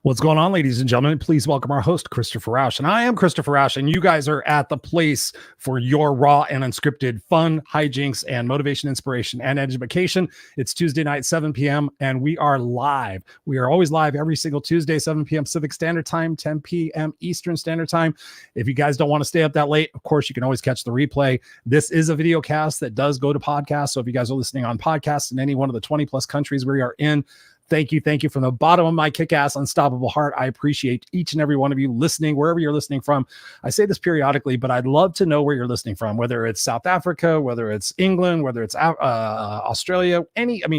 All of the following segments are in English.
What's going on, ladies and gentlemen? Please welcome our host, Christopher Rausch. And I am Christopher Rausch, and you guys are at the place for your raw and unscripted fun, hijinks, and motivation, inspiration, and education. It's Tuesday night, 7 p.m., and we are live. We are always live every single Tuesday, 7 p.m. Pacific Standard Time, 10 p.m. Eastern Standard Time. If you guys don't want to stay up that late, of course, you can always catch the replay. This is a video cast that does go to podcast. So if you guys are listening on podcasts in any one of the 20 plus countries we are in, thank you from the bottom of my kick-ass unstoppable heart. I appreciate each and every one of you listening, wherever you're listening from. I say this periodically, but I'd love to know where you're listening from, whether it's South Africa, whether it's England, whether it's Australia,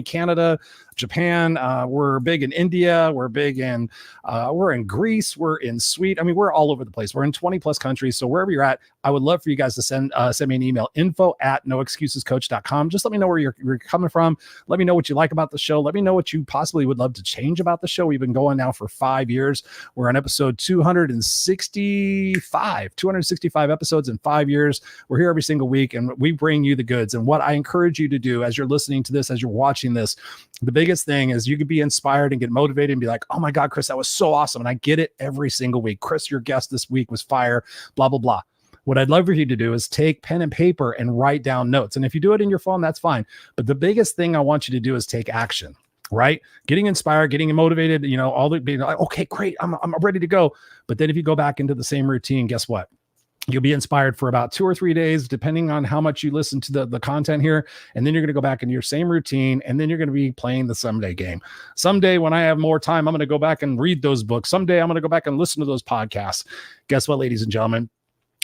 Canada, Japan. We're big in India. We're big in, we're in Greece. We're in Sweden. I mean, we're all over the place. We're in 20 plus countries. So wherever you're at, I would love for you guys to send me an email, info@noexcusescoach.com. Just let me know where you're coming from. Let me know what you like about the show. Let me know what you possibly would love to change about the show. We've been going now for 5 years. We're on episode 265 episodes in 5 years. We're here every single week, and we bring you the goods. And what I encourage you to do as you're listening to this, as you're watching this, the biggest thing is you could be inspired and get motivated and be like, oh my God, Chris, that was so awesome. And I get it every single week. Chris, your guest this week was fire, blah, blah, blah. What I'd love for you to do is take pen and paper and write down notes. And if you do it in your phone, that's fine. But the biggest thing I want you to do is take action. Right? Getting inspired, getting motivated, all the being like, okay, great. I'm ready to go. But then if you go back into the same routine, guess what? You'll be inspired for about 2 or 3 days, depending on how much you listen to the content here. And then you're going to go back into your same routine. And then you're going to be playing the someday game. Someday when I have more time, I'm going to go back and read those books. Someday I'm going to go back and listen to those podcasts. Guess what, ladies and gentlemen?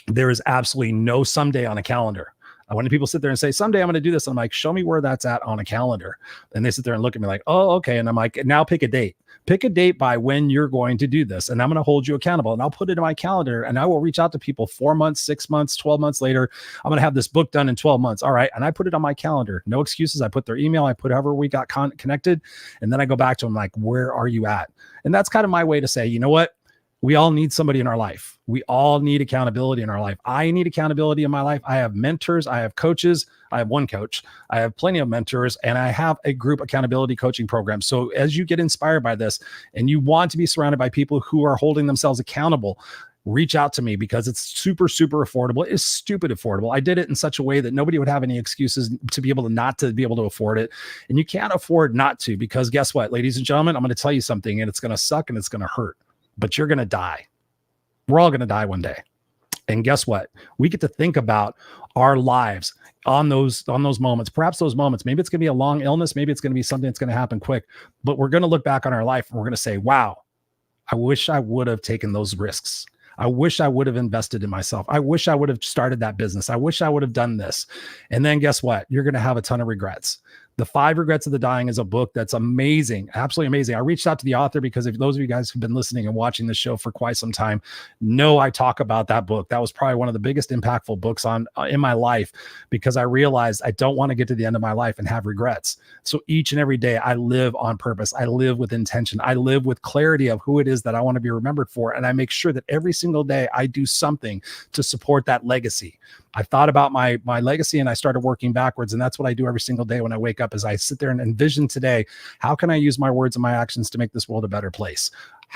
There is absolutely no someday on a calendar. When people sit there and say, someday I'm going to do this, I'm like, show me where that's at on a calendar. And they sit there and look at me like, oh, okay. And I'm like, now pick a date. Pick a date by when you're going to do this. And I'm going to hold you accountable. And I'll put it in my calendar. And I will reach out to people 4 months, 6 months, 12 months later. I'm going to have this book done in 12 months. All right. And I put it on my calendar. No excuses. I put their email. I put however we got connected. And then I go back to them like, where are you at? And that's kind of my way to say, you know what? We all need somebody in our life. We all need accountability in our life. I need accountability in my life. I have mentors. I have coaches. I have one coach. I have plenty of mentors, and I have a group accountability coaching program. So as you get inspired by this and you want to be surrounded by people who are holding themselves accountable, reach out to me because it's super, super affordable. It's stupid affordable. I did it in such a way that nobody would have any excuses to be able to not to be able to afford it. And you can't afford not to, because guess what, ladies and gentlemen, I'm going to tell you something, and it's going to suck and it's going to hurt. But you're going to die. We're all going to die one day. And guess what? We get to think about our lives on those moments. Perhaps those moments, maybe it's going to be a long illness. Maybe it's going to be something that's going to happen quick. But we're going to look back on our life and we're going to say, wow, I wish I would have taken those risks. I wish I would have invested in myself. I wish I would have started that business. I wish I would have done this. And then guess what? You're going to have a ton of regrets. The 5 Regrets of the Dying is a book that's amazing, absolutely amazing. I reached out to the author because if those of you guys who've been listening and watching this show for quite some time know I talk about that book. That was probably one of the biggest impactful books in my life, because I realized I don't want to get to the end of my life and have regrets. So each and every day I live on purpose. I live with intention. I live with clarity of who it is that I want to be remembered for. And I make sure that every single day I do something to support that legacy. I thought about my legacy and I started working backwards. And that's what I do every single day when I wake up, is I sit there and envision today, how can I use my words and my actions to make this world a better place?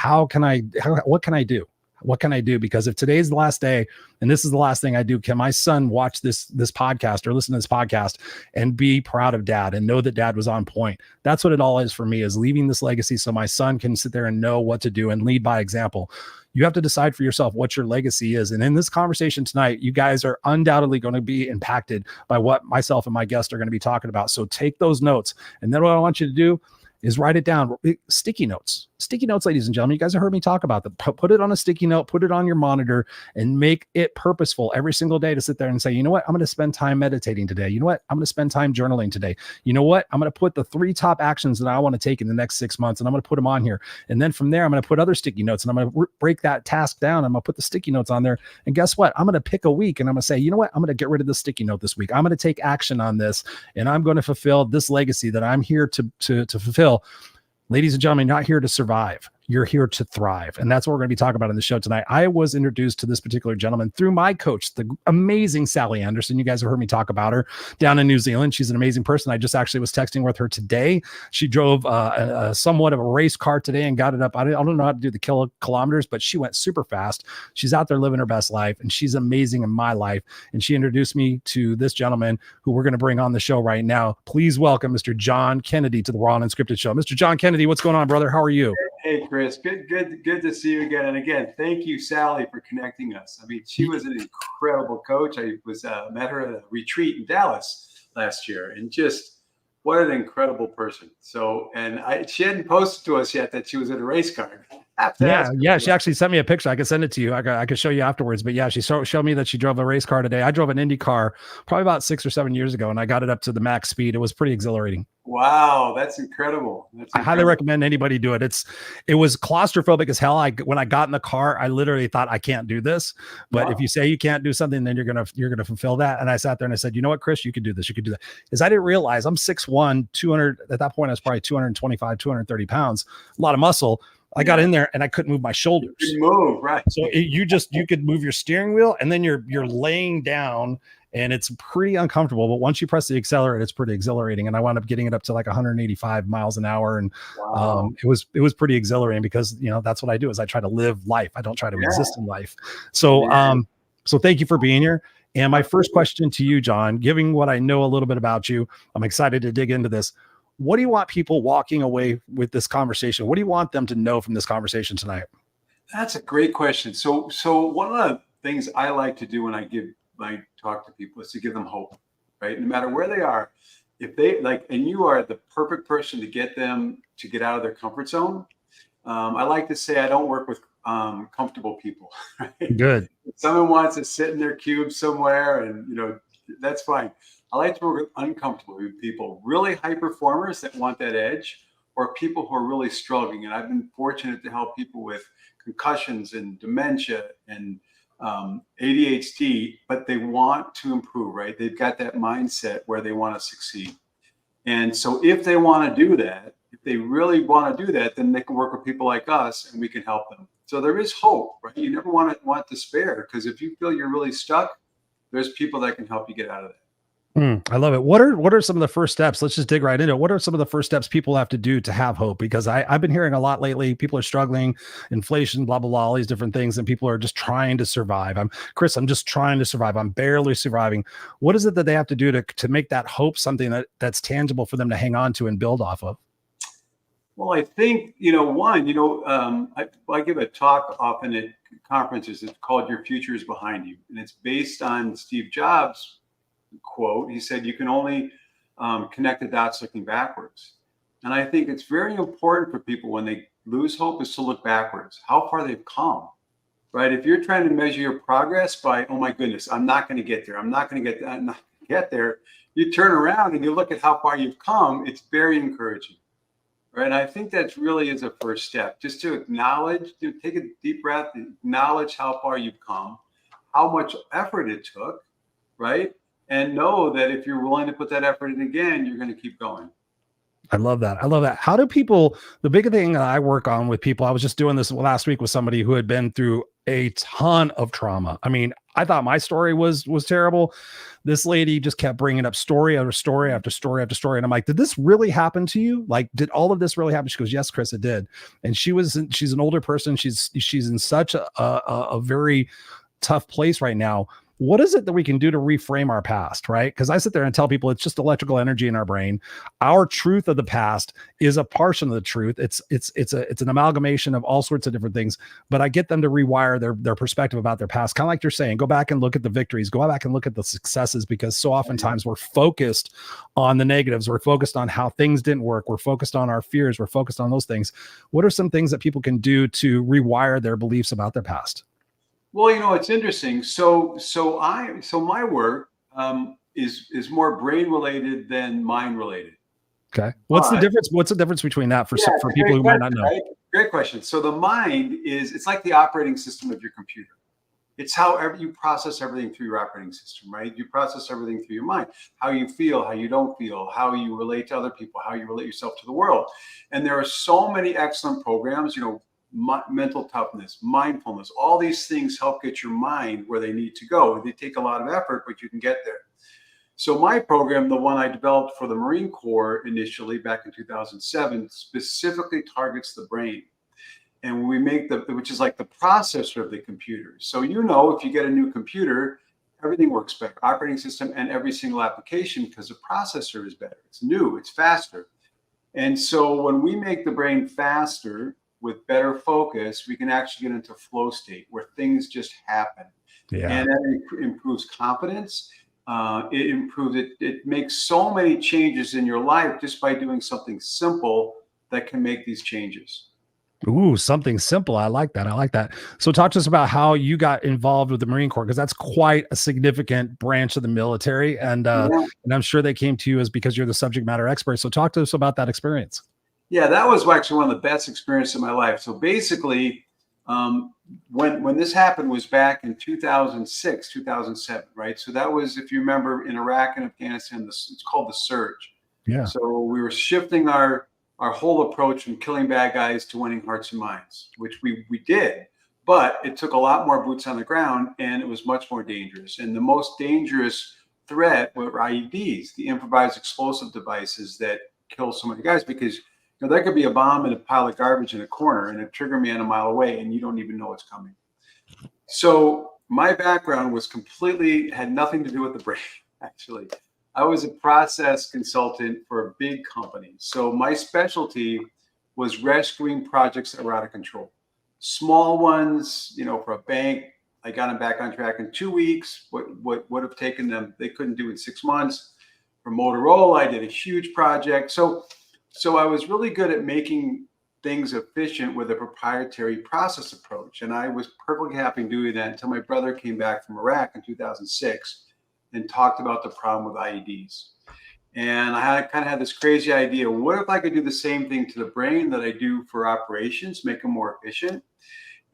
What can I do? What can I do? Because if today's the last day and this is the last thing I do, can my son watch this podcast or listen to this podcast and be proud of dad and know that dad was on point? That's what it all is for me, is leaving this legacy so my son can sit there and know what to do and lead by example. You have to decide for yourself what your legacy is. And in this conversation tonight, you guys are undoubtedly going to be impacted by what myself and my guests are going to be talking about. So take those notes. And then what I want you to do is write it down. Sticky notes, ladies and gentlemen. You guys have heard me talk about that. Put it on a sticky note, put it on your monitor, and make it purposeful every single day to sit there and say, you know what? I'm going to spend time meditating today. You know what? I'm going to spend time journaling today. You know what? I'm going to put the 3 top actions that I want to take in the next 6 months, and I'm going to put them on here. And then from there, I'm going to put other sticky notes, and I'm going to break that task down. I'm going to put the sticky notes on there. And guess what? I'm going to pick a week, and I'm going to say, you know what? I'm going to get rid of the sticky note this week. I'm going to take action on this, and I'm going to fulfill this legacy that I'm here to fulfill. Ladies and gentlemen, you're not here to survive. you're here to thrive. And that's what we're going to be talking about in the show tonight. I was introduced to this particular gentleman through my coach, the amazing Sally Anderson. You guys have heard me talk about her down in New Zealand. She's an amazing person. I just actually was texting with her today. She drove a somewhat of a race car today and got it up. I don't know how to do the kilometers, but she went super fast. She's out there living her best life, and she's amazing in my life. And she introduced me to this gentleman who we're going to bring on the show right now. Please welcome Mr. John Kennedy to the Raw Unscripted Show. Mr. John Kennedy, what's going on, brother? How are you? Hey, Chris. Good to see you again. And again, thank you, Sally, for connecting us. I mean, she was an incredible coach. I was met her at a retreat in Dallas last year, and just what an incredible person. So, and she hadn't posted to us yet that she was at a race car. Yeah. She actually sent me a picture. I could send it to you. I could show you afterwards. But yeah, she showed me that she drove a race car today. I drove an Indy car probably about 6 or 7 years ago, and I got it up to the max speed. It was pretty exhilarating. Wow, that's incredible. I highly recommend anybody do it. It was claustrophobic as hell. When I got in the car, I literally thought, I can't do this. But if you say you can't do something, then you're gonna fulfill that. And I sat there and I said, you know what, Chris, you could do this. You could do that. Because I didn't realize I'm 6'1", 200. At that point, I was probably 225, 230 pounds, a lot of muscle. I got in there and I couldn't move my shoulders. You move, right? So you could move your steering wheel, and then you're laying down, and it's pretty uncomfortable. But once you press the accelerator, it's pretty exhilarating. And I wound up getting it up to like 185 miles an hour, and wow. It was pretty exhilarating because that's what I do is I try to live life. I don't try to exist in life. So so thank you for being here. And my first question to you, John, given what I know a little bit about you, I'm excited to dig into this. What do you want people walking away with this conversation? What do you want them to know from this conversation tonight? That's a great question. So one of the things I like to do when I talk to people is to give them hope, right? No matter where they are, if they and you are the perfect person to get them to get out of their comfort zone. I like to say I don't work with comfortable people. Right? Good. If someone wants to sit in their cube somewhere, and that's fine. I like to work with uncomfortable people, really high performers that want that edge, or people who are really struggling. And I've been fortunate to help people with concussions and dementia and ADHD, but they want to improve, right? They've got that mindset where they want to succeed. And so if they want to do that, if they really want to do that, then they can work with people like us and we can help them. So there is hope, right? You never want despair, because if you feel you're really stuck, there's people that can help you get out of that. I love it. What are some of the first steps? Let's just dig right into it. What are some of the first steps people have to do to have hope? Because I've been hearing a lot lately, people are struggling, inflation, blah, blah, blah, all these different things. And people are just trying to survive. I'm just trying to survive. I'm barely surviving. What is it that they have to do to make that hope something that's tangible for them to hang on to and build off of? Well, I think, I give a talk often at conferences. It's called Your Future is Behind You. And it's based on Steve Jobs' quote. He said, you can only connect the dots looking backwards. And I think it's very important for people when they lose hope is to look backwards, how far they've come, right? If you're trying to measure your progress by, oh my goodness, I'm not going to get there. I'm not going to get there. You turn around and you look at how far you've come. It's very encouraging, right? And I think that really is a first step, just to acknowledge, take a deep breath, acknowledge how far you've come, how much effort it took, right? And know that if you're willing to put that effort in again, you're going to keep going. I love that. How do people, the big thing that I work on with people, I was just doing this last week with somebody who had been through a ton of trauma. I mean, I thought my story was terrible. This lady just kept bringing up story after story after story after story. And I'm like, did this really happen to you? Like, did all of this really happen? She goes, yes, Chris, it did. And she's an older person. She's in such a very tough place right now. What is it that we can do to reframe our past, right? Because I sit there and tell people it's just electrical energy in our brain. Our truth of the past is a portion of the truth. It's an amalgamation of all sorts of different things. But I get them to rewire their perspective about their past. Kind of like you're saying, go back and look at the victories, go back and look at the successes, because so oftentimes we're focused on the negatives. We're focused on how things didn't work. We're focused on our fears. We're focused on those things. What are some things that people can do to rewire their beliefs about their past? Well, it's interesting. So my work is more brain related than mind related. Okay. What's the difference? What's the difference between that for people who might not know? Right? Great question. So the mind it's like the operating system of your computer. It's how you process everything through your operating system, right? You process everything through your mind, how you feel, how you don't feel, how you relate to other people, how you relate yourself to the world. And there are so many excellent programs, mental toughness, mindfulness. All these things help get your mind where they need to go. They take a lot of effort, but you can get there. So my program, the one I developed for the Marine Corps initially back in 2007, specifically targets the brain. And we make which is like the processor of the computer. So, you know, if you get a new computer, everything works better, operating system and every single application, because the processor is better. It's new, it's faster. And so when we make the brain faster with better focus, we can actually get into flow state where things just happen. Yeah. And that improves confidence. It improves it. It makes so many changes in your life just by doing something simple that can make these changes. Ooh, something simple. I like that. I like that. So talk to us about how you got involved with the Marine Corps, because that's quite a significant branch of the military. And I'm sure they came to you as because you're the subject matter expert. So talk to us about that experience. Yeah, that was actually one of the best experiences of my life. So basically, when this happened was back in 2006, 2007, right? So that was, if you remember, in Iraq and Afghanistan, it's called the surge. Yeah. So we were shifting our whole approach from killing bad guys to winning hearts and minds, which we did, but it took a lot more boots on the ground and it was much more dangerous. And the most dangerous threat were IEDs, the improvised explosive devices that kill so many guys, because there could be a bomb in a pile of garbage in a corner and a trigger man a mile away and you don't even know it's coming. So my background was had nothing to do with the brain, actually. I was a process consultant for a big company. So my specialty was rescuing projects that were out of control. Small ones, for a bank, I got them back on track in 2 weeks. What would have taken them, they couldn't do in 6 months. For Motorola, I did a huge project. So I was really good at making things efficient with a proprietary process approach. And I was perfectly happy doing that until my brother came back from Iraq in 2006 and talked about the problem with IEDs. And I kind of had this crazy idea. What if I could do the same thing to the brain that I do for operations, make them more efficient?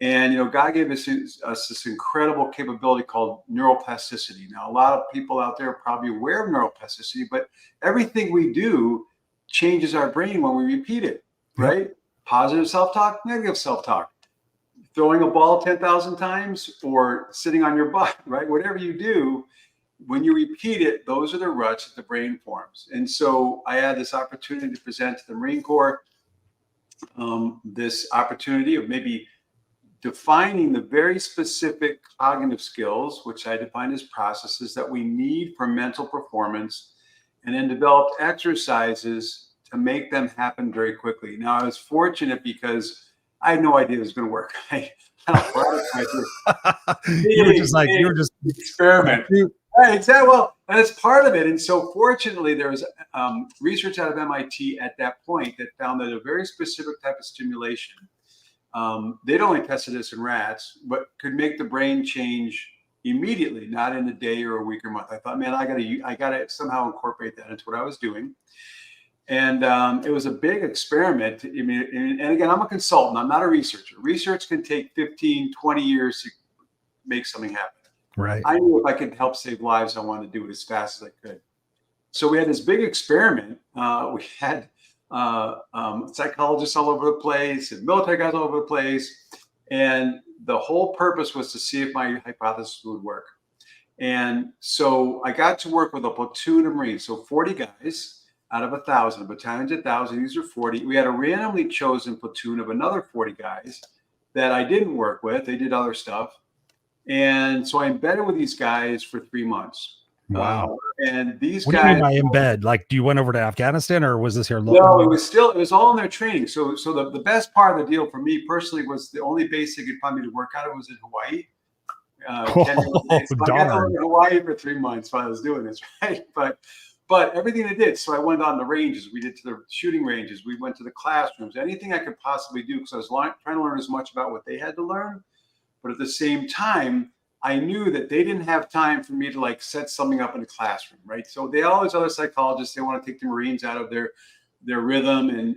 And, God gave us this incredible capability called neuroplasticity. Now, a lot of people out there are probably aware of neuroplasticity, but everything we do changes our brain when we repeat it, right? Yep. Positive self-talk, negative self-talk. Throwing a ball 10,000 times or sitting on your butt, right? Whatever you do, when you repeat it, those are the ruts that the brain forms. And so I had this opportunity to present to the Marine Corps, this opportunity of maybe defining the very specific cognitive skills, which I defined as processes that we need for mental performance, and then developed exercises to make them happen very quickly. Now, I was fortunate because I had no idea it was going to work. You were just experiment. Right, exactly. Well, and it's part of it. And so fortunately, there was research out of MIT at that point that found that a very specific type of stimulation, they'd only tested this in rats, but could make the brain change immediately, not in a day or a week or month. I thought, man, I gotta somehow incorporate that into what I was doing. And it was a big experiment. I mean, and again, I'm a consultant. I'm not a researcher. Research can take 15, 20 years to make something happen. Right. I knew if I could help save lives, I wanted to do it as fast as I could. So we had this big experiment. We had psychologists all over the place and military guys all over the place. And the whole purpose was to see if my hypothesis would work. And so I got to work with a platoon of Marines. So 40 guys out of 1,000, a battalion's 1,000, these are 40. We had a randomly chosen platoon of another 40 guys that I didn't work with. They did other stuff. And so I embedded with these guys for 3 months. Wow. And these what guys. What do you mean by embed? Like, do you went over to Afghanistan or was this here local? No, it was all in their training. So the best part of the deal for me personally was the only base they could find me to work out of was in Hawaii. So I got to live in Hawaii for 3 months while I was doing this, right? But everything they did. So I went on the ranges. We did to the shooting ranges. We went to the classrooms. Anything I could possibly do because I was trying to learn as much about what they had to learn. But at the same time, I knew that they didn't have time for me to set something up in a classroom, right? So all these other psychologists, they want to take the Marines out of their rhythm and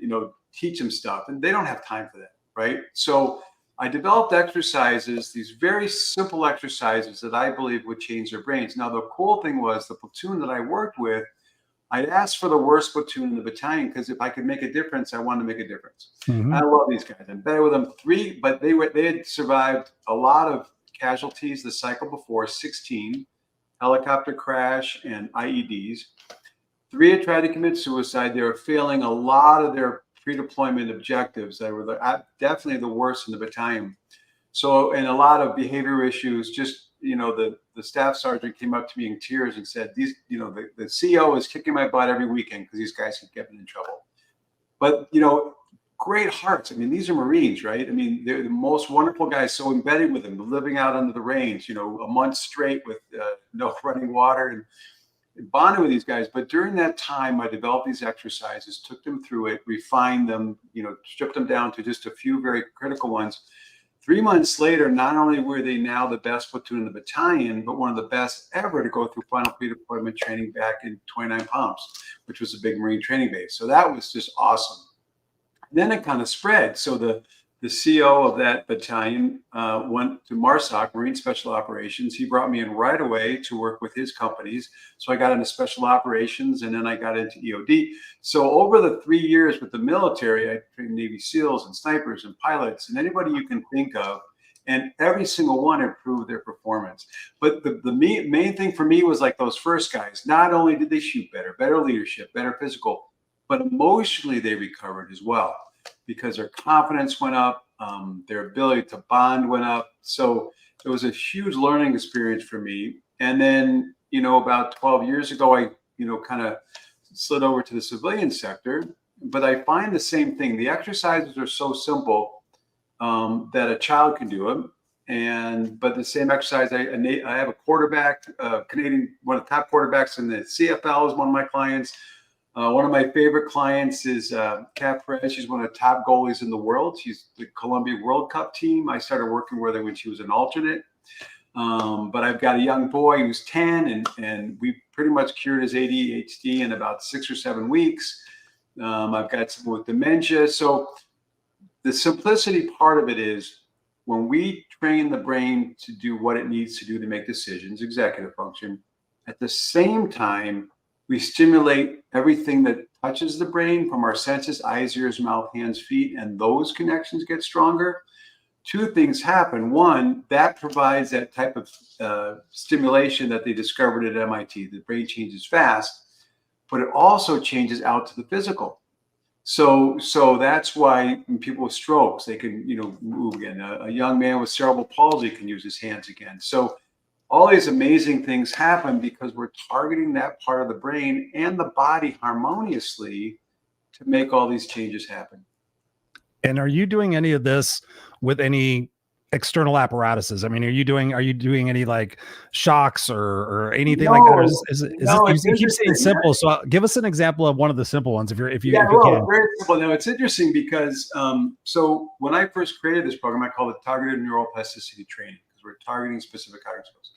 teach them stuff, and they don't have time for that, right? So I developed exercises, these very simple exercises that I believe would change their brains. Now the cool thing was the platoon that I worked with I'd ask for the worst platoon in the battalion because if I could make a difference, I wanted to make a difference. Mhm. I love these guys. I'm better with them. But they had survived a lot of casualties the cycle before, 16 helicopter crash and IEDs. 3 had tried to commit suicide. They were failing a lot of their pre-deployment objectives. They were definitely the worst in the battalion. So, and a lot of behavior issues. Just, the staff sergeant came up to me in tears and said, the CO is kicking my butt every weekend because these guys keep getting in trouble. But, great hearts. I mean, these are Marines, right? I mean, they're the most wonderful guys, so embedded with them, living out under the range, a month straight with no running water, and bonded with these guys. But during that time, I developed these exercises, took them through it, refined them, stripped them down to just a few very critical ones. 3 months later, not only were they now the best platoon in the battalion, but one of the best ever to go through final pre-deployment training back in 29 Palms, which was a big Marine training base. So that was just awesome. Then it kind of spread. So the CO of that battalion went to MARSOC, Marine Special Operations. He brought me in right away to work with his companies. So I got into Special Operations, and then I got into EOD. So over the 3 years with the military, I trained Navy SEALs and snipers and pilots and anybody you can think of, and every single one improved their performance. But the main thing for me was like those first guys. Not only did they shoot better leadership, better physical, but emotionally they recovered as well, because their confidence went up, their ability to bond went up. So it was a huge learning experience for me. And then, about 12 years ago, I, kind of slid over to the civilian sector. But I find the same thing. The exercises are so simple that a child can do them. But the same exercise, I have a quarterback, Canadian, one of the top quarterbacks in the CFL is one of my clients. One of my favorite clients is Kat Perez. She's one of the top goalies in the world. She's the Columbia World Cup team. I started working with her when she was an alternate. But I've got a young boy who's 10, and we pretty much cured his ADHD in about 6 or 7 weeks. I've got someone with dementia. So the simplicity part of it is when we train the brain to do what it needs to do to make decisions, executive function, at the same time, we stimulate everything that touches the brain from our senses, eyes, ears, mouth, hands, feet, and those connections get stronger. 2 things happen. One, that provides that type of stimulation that they discovered at MIT. The brain changes fast, but it also changes out to the physical. So that's why when people with strokes, they can, move again. A young man with cerebral palsy can use his hands again. So all these amazing things happen because we're targeting that part of the brain and the body harmoniously to make all these changes happen. And are you doing any of this with any external apparatuses? I mean, are you doing any like shocks or anything like that? Or you keep saying simple. So give us an example of one of the simple ones if you can. Very simple. Now it's interesting because so when I first created this program, I called it targeted neuroplasticity training because we're targeting specific cognitive skills.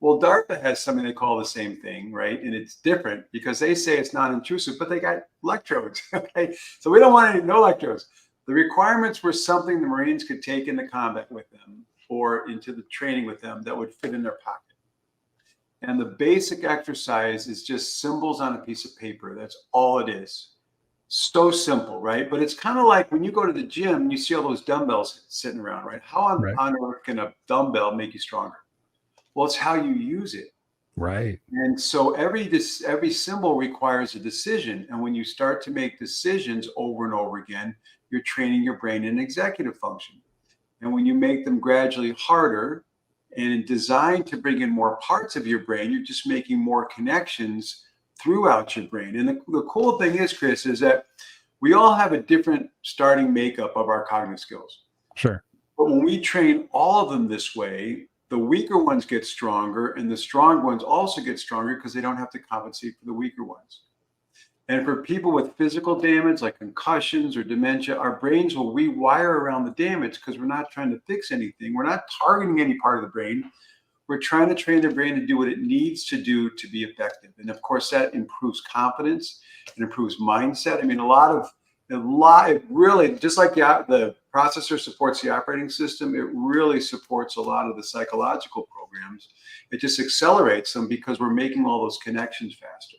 Well, DARPA has something they call the same thing, right? And it's different because they say it's non-intrusive, but they got electrodes. Okay, so we don't want no electrodes. The requirements were something the Marines could take into combat with them or into the training with them that would fit in their pocket. And the basic exercise is just symbols on a piece of paper. That's all it is. So simple, right? But it's kind of like when you go to the gym and you see all those dumbbells sitting around, right? How on earth can a dumbbell make you stronger? Well, it's how you use it. Right. And so every symbol requires a decision. And when you start to make decisions over and over again, you're training your brain in executive function. And when you make them gradually harder and designed to bring in more parts of your brain, you're just making more connections throughout your brain. And the cool thing is, Chris, is that we all have a different starting makeup of our cognitive skills. Sure. But when we train all of them this way, the weaker ones get stronger and the strong ones also get stronger because they don't have to compensate for the weaker ones. And for people with physical damage like concussions or dementia, our brains will rewire around the damage because we're not trying to fix anything. We're not targeting any part of the brain. We're trying to train the brain to do what it needs to do to be effective. And of course, that improves confidence. It improves mindset. I mean, it really, just like the processor supports the operating system, it really supports a lot of the psychological programs. It just accelerates them because we're making all those connections faster.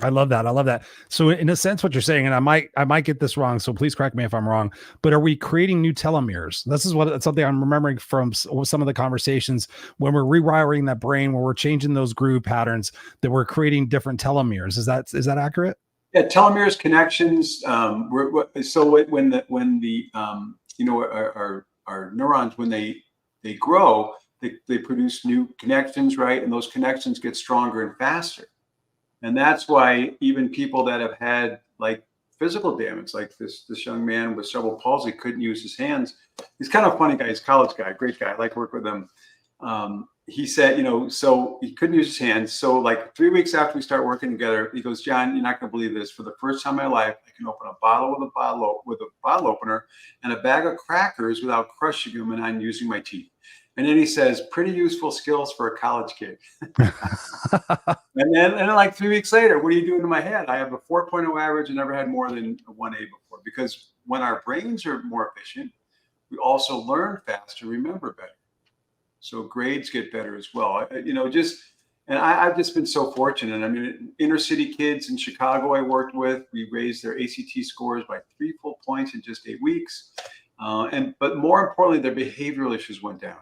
I love that. I love that. So in a sense, what you're saying, and I might get this wrong, so please correct me if I'm wrong, but are we creating new telomeres? This is something I'm remembering from some of the conversations when we're rewiring that brain, when we're changing those groove patterns, that we're creating different telomeres. Is that accurate? Yeah, telomeres, connections. So when the our neurons, when they grow, they produce new connections, right? And those connections get stronger and faster. And that's why even people that have had like physical damage, like this young man with cerebral palsy, couldn't use his hands. He's kind of a funny guy. He's a college guy, great guy. I like to work with him. He said, so he couldn't use his hands. So like 3 weeks after we start working together, he goes, John, you're not going to believe this. For the first time in my life, I can open a bottle with a bottle opener and a bag of crackers without crushing them, and I'm using my teeth. And then he says, pretty useful skills for a college kid. And then like 3 weeks later, what are you doing to my head? I have a 4.0 average and never had more than a 1A before. Because when our brains are more efficient, we also learn faster, remember better. So grades get better as well. I've just been so fortunate. I mean, inner city kids in Chicago I worked with, we raised their ACT scores by 3 full points in just 8 weeks. But more importantly, their behavioral issues went down.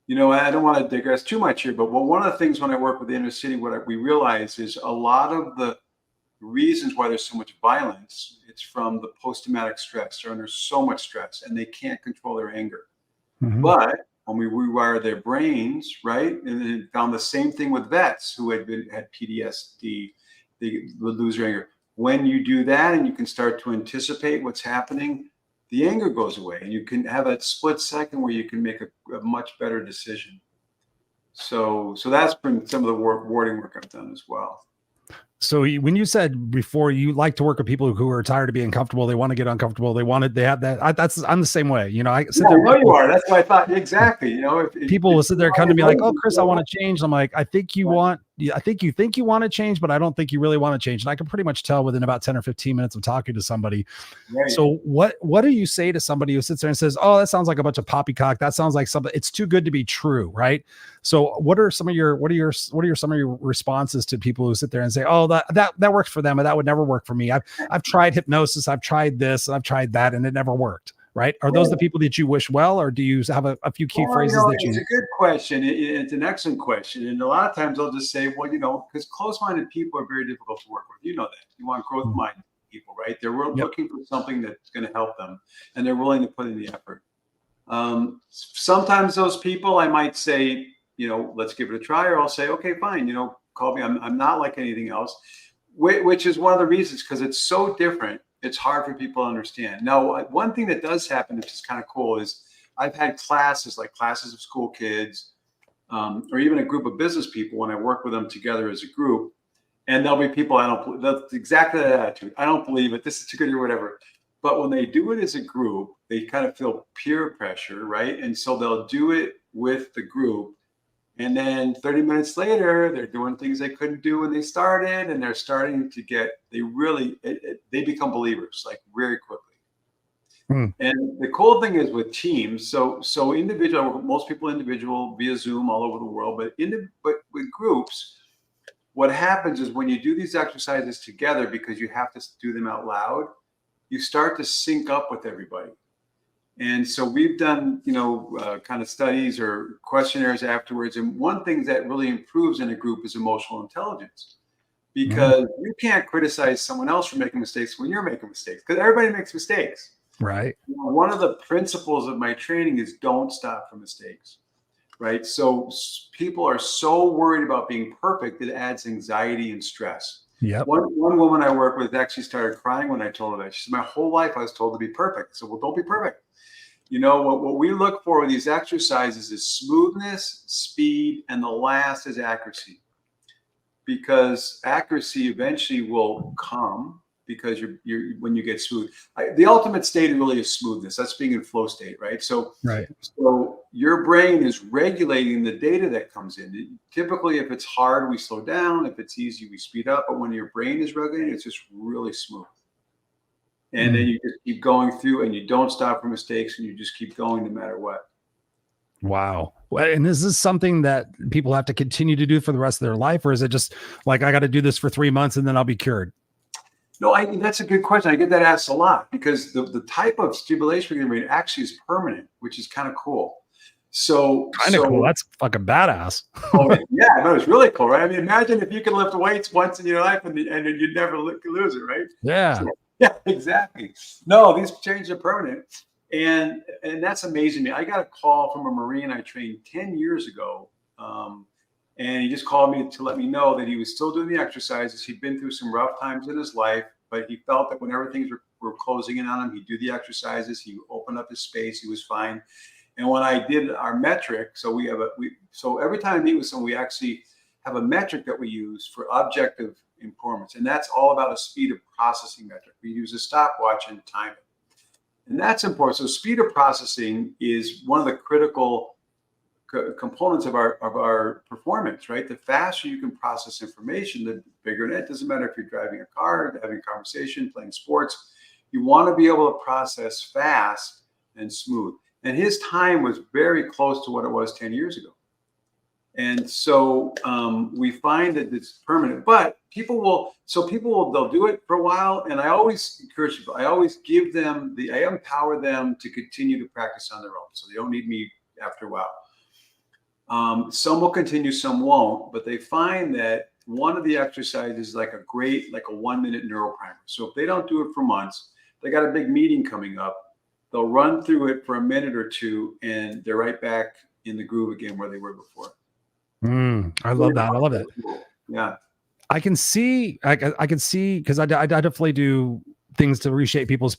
I don't want to digress too much here, but one of the things when I work with the inner city, we realize is a lot of the reasons why there's so much violence, it's from the post-traumatic stress. They're under so much stress and they can't control their anger. Mm-hmm. But when we rewire their brains, right, and then found the same thing with vets who had PTSD, they would lose their anger. When you do that and you can start to anticipate what's happening, the anger goes away and you can have a split second where you can make a much better decision. So that's been some of the wording work I've done as well. So when you said before you like to work with people who are tired of being comfortable, they want to get uncomfortable, they have that. I'm the same way. I sit there. I know you are. That's what I thought. Exactly. People will sit there come to me like, "Oh, Chris, I want to change." I'm like, I think you think you want to change, but I don't think you really want to change. And I can pretty much tell within about 10 or 15 minutes of talking to somebody. Right. So what do you say to somebody who sits there and says, "Oh, that sounds like a bunch of poppycock. That sounds like something. It's too good to be true." Right. So what are some of your responses to people who sit there and say, "Oh, that works for them, and that would never work for me. I've tried hypnosis, I've tried this, and I've tried that, and it never worked." Right? Are those the people that you wish well, or do you have a few key phrases that you? It's a good question. It's an excellent question, and a lot of times I'll just say, well, because closed-minded people are very difficult to work with. You know that. You want growth-minded people, right? They're looking for something that's going to help them, and they're willing to put in the effort. Sometimes those people, I might say, let's give it a try, or I'll say, okay, fine, call me. I'm not like anything else, which is one of the reasons, because it's so different. It's hard for people to understand. Now, one thing that does happen, which is kind of cool, is I've had classes of school kids, or even a group of business people when I work with them together as a group, and there'll be people that's exactly that attitude. I don't believe it. This is too good or whatever. But when they do it as a group, they kind of feel peer pressure, right? And so they'll do it with the group. And then 30 minutes later, they're doing things they couldn't do when they started, and they're starting to they become believers like very quickly. And the cool thing is with teams, so individual, most people individual via Zoom all over the world, but with groups, what happens is when you do these exercises together, because you have to do them out loud, you start to sync up with everybody. And so we've done, kind of studies or questionnaires afterwards. And one thing that really improves in a group is emotional intelligence, because you can't criticize someone else for making mistakes when you're making mistakes, because everybody makes mistakes. Right. One of the principles of my training is don't stop for mistakes. Right. So people are so worried about being perfect, it adds anxiety and stress. Yep. One woman I work with actually started crying when I told her that. She said, my whole life I was told to be perfect. So, well, don't be perfect. What we look for with these exercises is smoothness, speed, and the last is accuracy. Because accuracy eventually will come, because you're when you get smooth. The ultimate state really is smoothness. That's being in flow state, right? So your brain is regulating the data that comes in. Typically, if it's hard, we slow down. If it's easy, we speed up. But when your brain is regulating, it's just really smooth. And then you just keep going through, and you don't stop for mistakes, and you just keep going no matter what. Wow. And is this something that people have to continue to do for the rest of their life? Or is it just like, I got to do this for 3 months and then I'll be cured? No, that's a good question. I get that asked a lot because the type of stimulation we're getting actually is permanent, which is kind of cool. So Kind of cool. That's fucking badass. Oh yeah, no, it's really cool, right? I mean, imagine if you can lift weights once in your life and you never lose it, right? Yeah. So, yeah, exactly. No, these changes are permanent, and that's amazing to me. I got a call from a Marine I trained 10 years ago, and he just called me to let me know that he was still doing the exercises. He'd been through some rough times in his life, but he felt that whenever things were closing in on him, he'd do the exercises. He opened up his space. He was fine. And when I did our metric, so so every time I meet with someone, we actually have a metric that we use for objective performance, and that's all about a speed of processing metric. We use a stopwatch and time it, and that's important. So speed of processing is one of the critical components of our performance, right? The faster you can process information, the bigger it. Doesn't matter if you're driving a car, having a conversation, playing sports. You want to be able to process fast and smooth. And his time was very close to what it was 10 years ago. And so we find that it's permanent, but they'll do it for a while. And I always encourage people, I always give them I empower them to continue to practice on their own. So they don't need me after a while. Some will continue, some won't, but they find that one of the exercises is like a 1-minute neuro primer. So if they don't do it for months, they got a big meeting coming up. They'll run through it for a minute or two, and they're right back in the groove again where they were before. I love that. I love that. Yeah. I can see, because I definitely do things to reshape people's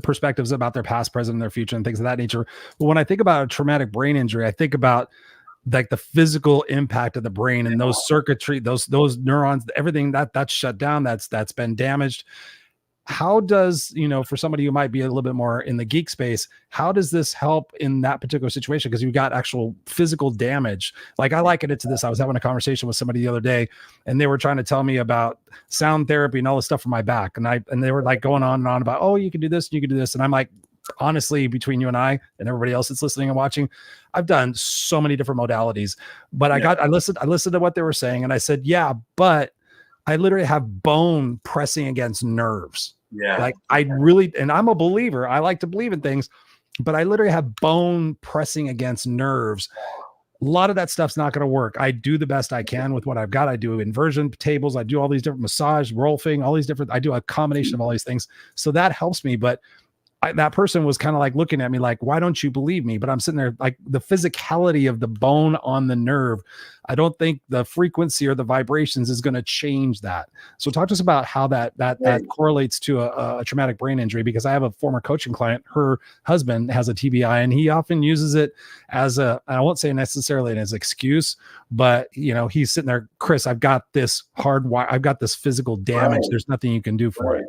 perspectives about their past, present, and their future and things of that nature. But when I think about a traumatic brain injury, I think about like the physical impact of the brain and those circuitry, those neurons, everything that's shut down, that's been damaged. How does, for somebody who might be a little bit more in the geek space, how does this help in that particular situation? Because you've got actual physical damage. Like I liken it to this. I was having a conversation with somebody the other day, and they were trying to tell me about sound therapy and all this stuff for my back. And they were like going on and on about, oh, you can do this, and you can do this. And I'm like, honestly, between you and I and everybody else that's listening and watching, I've done so many different modalities, but I listened to what they were saying. And I said, yeah, but I literally have bone pressing against nerves. Yeah. Like and I'm a believer. I like to believe in things, but I literally have bone pressing against nerves. A lot of that stuff's not going to work. I do the best I can with what I've got. I do inversion tables. I do all these different massage, rolfing, I do a combination of all these things. So that helps me. But that person was kind of like looking at me like, why don't you believe me? But I'm sitting there like the physicality of the bone on the nerve. I don't think the frequency or the vibrations is going to change that. So talk to us about how that correlates to a traumatic brain injury, because I have a former coaching client, her husband has a TBI, and he often uses it as I won't say necessarily as an excuse, but he's sitting there, Chris, I've got this I've got this physical damage. Right. There's nothing you can do for it.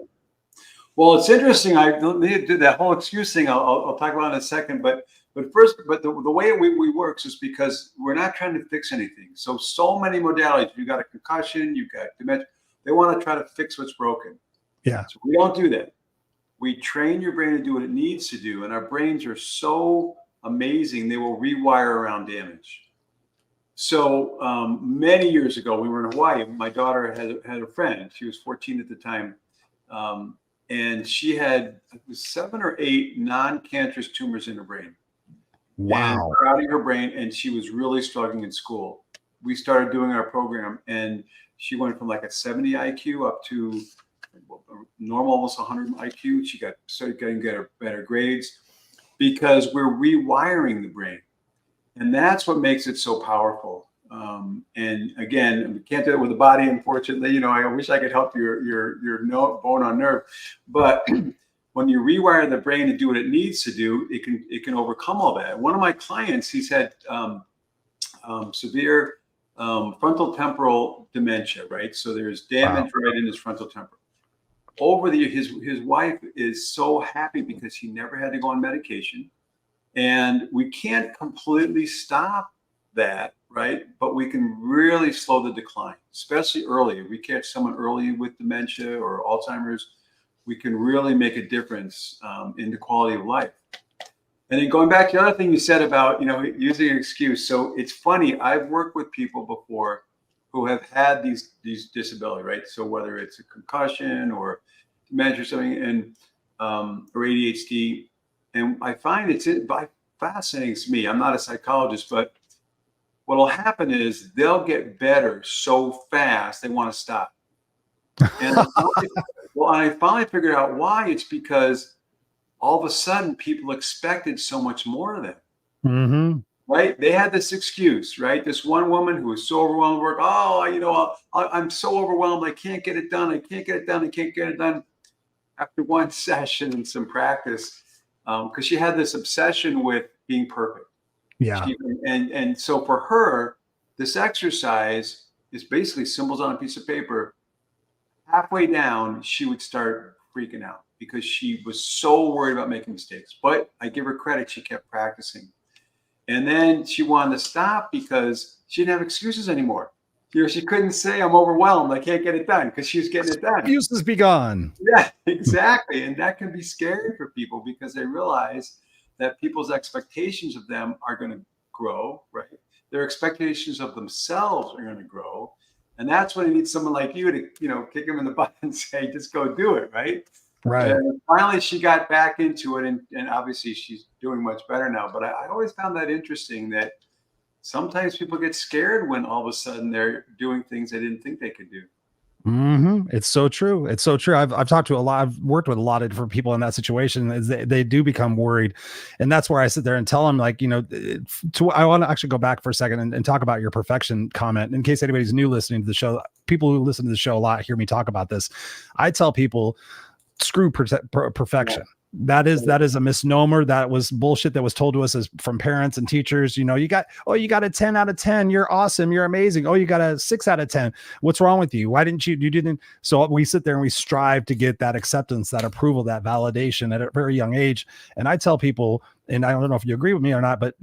Well, it's interesting. I need to do that whole excuse thing. I'll talk about it in a second. But first, the way we works is because we're not trying to fix anything. So many modalities. You got a concussion. You've got dementia. They want to try to fix what's broken. Yeah. So we don't do that. We train your brain to do what it needs to do, and our brains are so amazing. They will rewire around damage. So many years ago, we were in Hawaii. My daughter had a friend. She was 14 at the time. And she had 7 or 8 non-cancerous tumors in her brain. Wow. Crowding her brain, and she was really struggling in school. We started doing our program, and she went from like a 70 IQ up to normal, almost 100 IQ. She started getting better grades because we're rewiring the brain. And that's what makes it so powerful. And again, we can't do it with the body, unfortunately. I wish I could help your bone on nerve, but when you rewire the brain to do what it needs to do, it can overcome all that. One of my clients, he's had severe frontal temporal dementia, right? So there's damage right in his frontal temporal. Over the years, his wife is so happy because he never had to go on medication, and we can't completely stop that, right? But we can really slow the decline, especially early. If we catch someone early with dementia or Alzheimer's, we can really make a difference in the quality of life. And then going back to the other thing you said about, using an excuse. So it's funny. I've worked with people before who have had these disabilities, right? So whether it's a concussion or dementia or something, and or ADHD, and I find fascinating to me. I'm not a psychologist, but what will happen is they'll get better so fast they want to stop. And I finally figured out why. It's because all of a sudden people expected so much more of them. Mm-hmm. Right? They had this excuse, right? This one woman who was so overwhelmed with work. Oh, I'm so overwhelmed. I can't get it done. I can't get it done. I can't get it done. After one session and some practice, because she had this obsession with being perfect. Yeah. And so for her, this exercise is basically symbols on a piece of paper. Halfway down, she would start freaking out because she was so worried about making mistakes. But I give her credit, she kept practicing. And then she wanted to stop because she didn't have excuses anymore. She couldn't say, I'm overwhelmed, I can't get it done, because she was getting it done. Excuses be gone. Yeah, exactly. And that can be scary for people because they realize that people's expectations of them are going to grow, right? Their expectations of themselves are going to grow. And that's when you need someone like you to, kick them in the butt and say, just go do it, right? Right. And finally, she got back into it, and obviously she's doing much better now. But I always found that interesting that sometimes people get scared when all of a sudden they're doing things they didn't think they could do. Mm-hmm. It's so true. It's so true. I've talked to I've worked with a lot of different people in that situation. Is they do become worried, and that's where I sit there and tell them, like, I want to actually go back for a second and talk about your perfection comment. In case anybody's new listening to the show, people who listen to the show a lot hear me talk about this. I tell people, screw perfection. Yeah. That is a misnomer. That was bullshit that was told to us from parents and teachers. You got a 10 out of 10. You're awesome. You're amazing. Oh, you got a 6 out of 10. What's wrong with you? Why didn't you didn't? So we sit there and we strive to get that acceptance, that approval, that validation at a very young age. And I tell people, and I don't know if you agree with me or not, but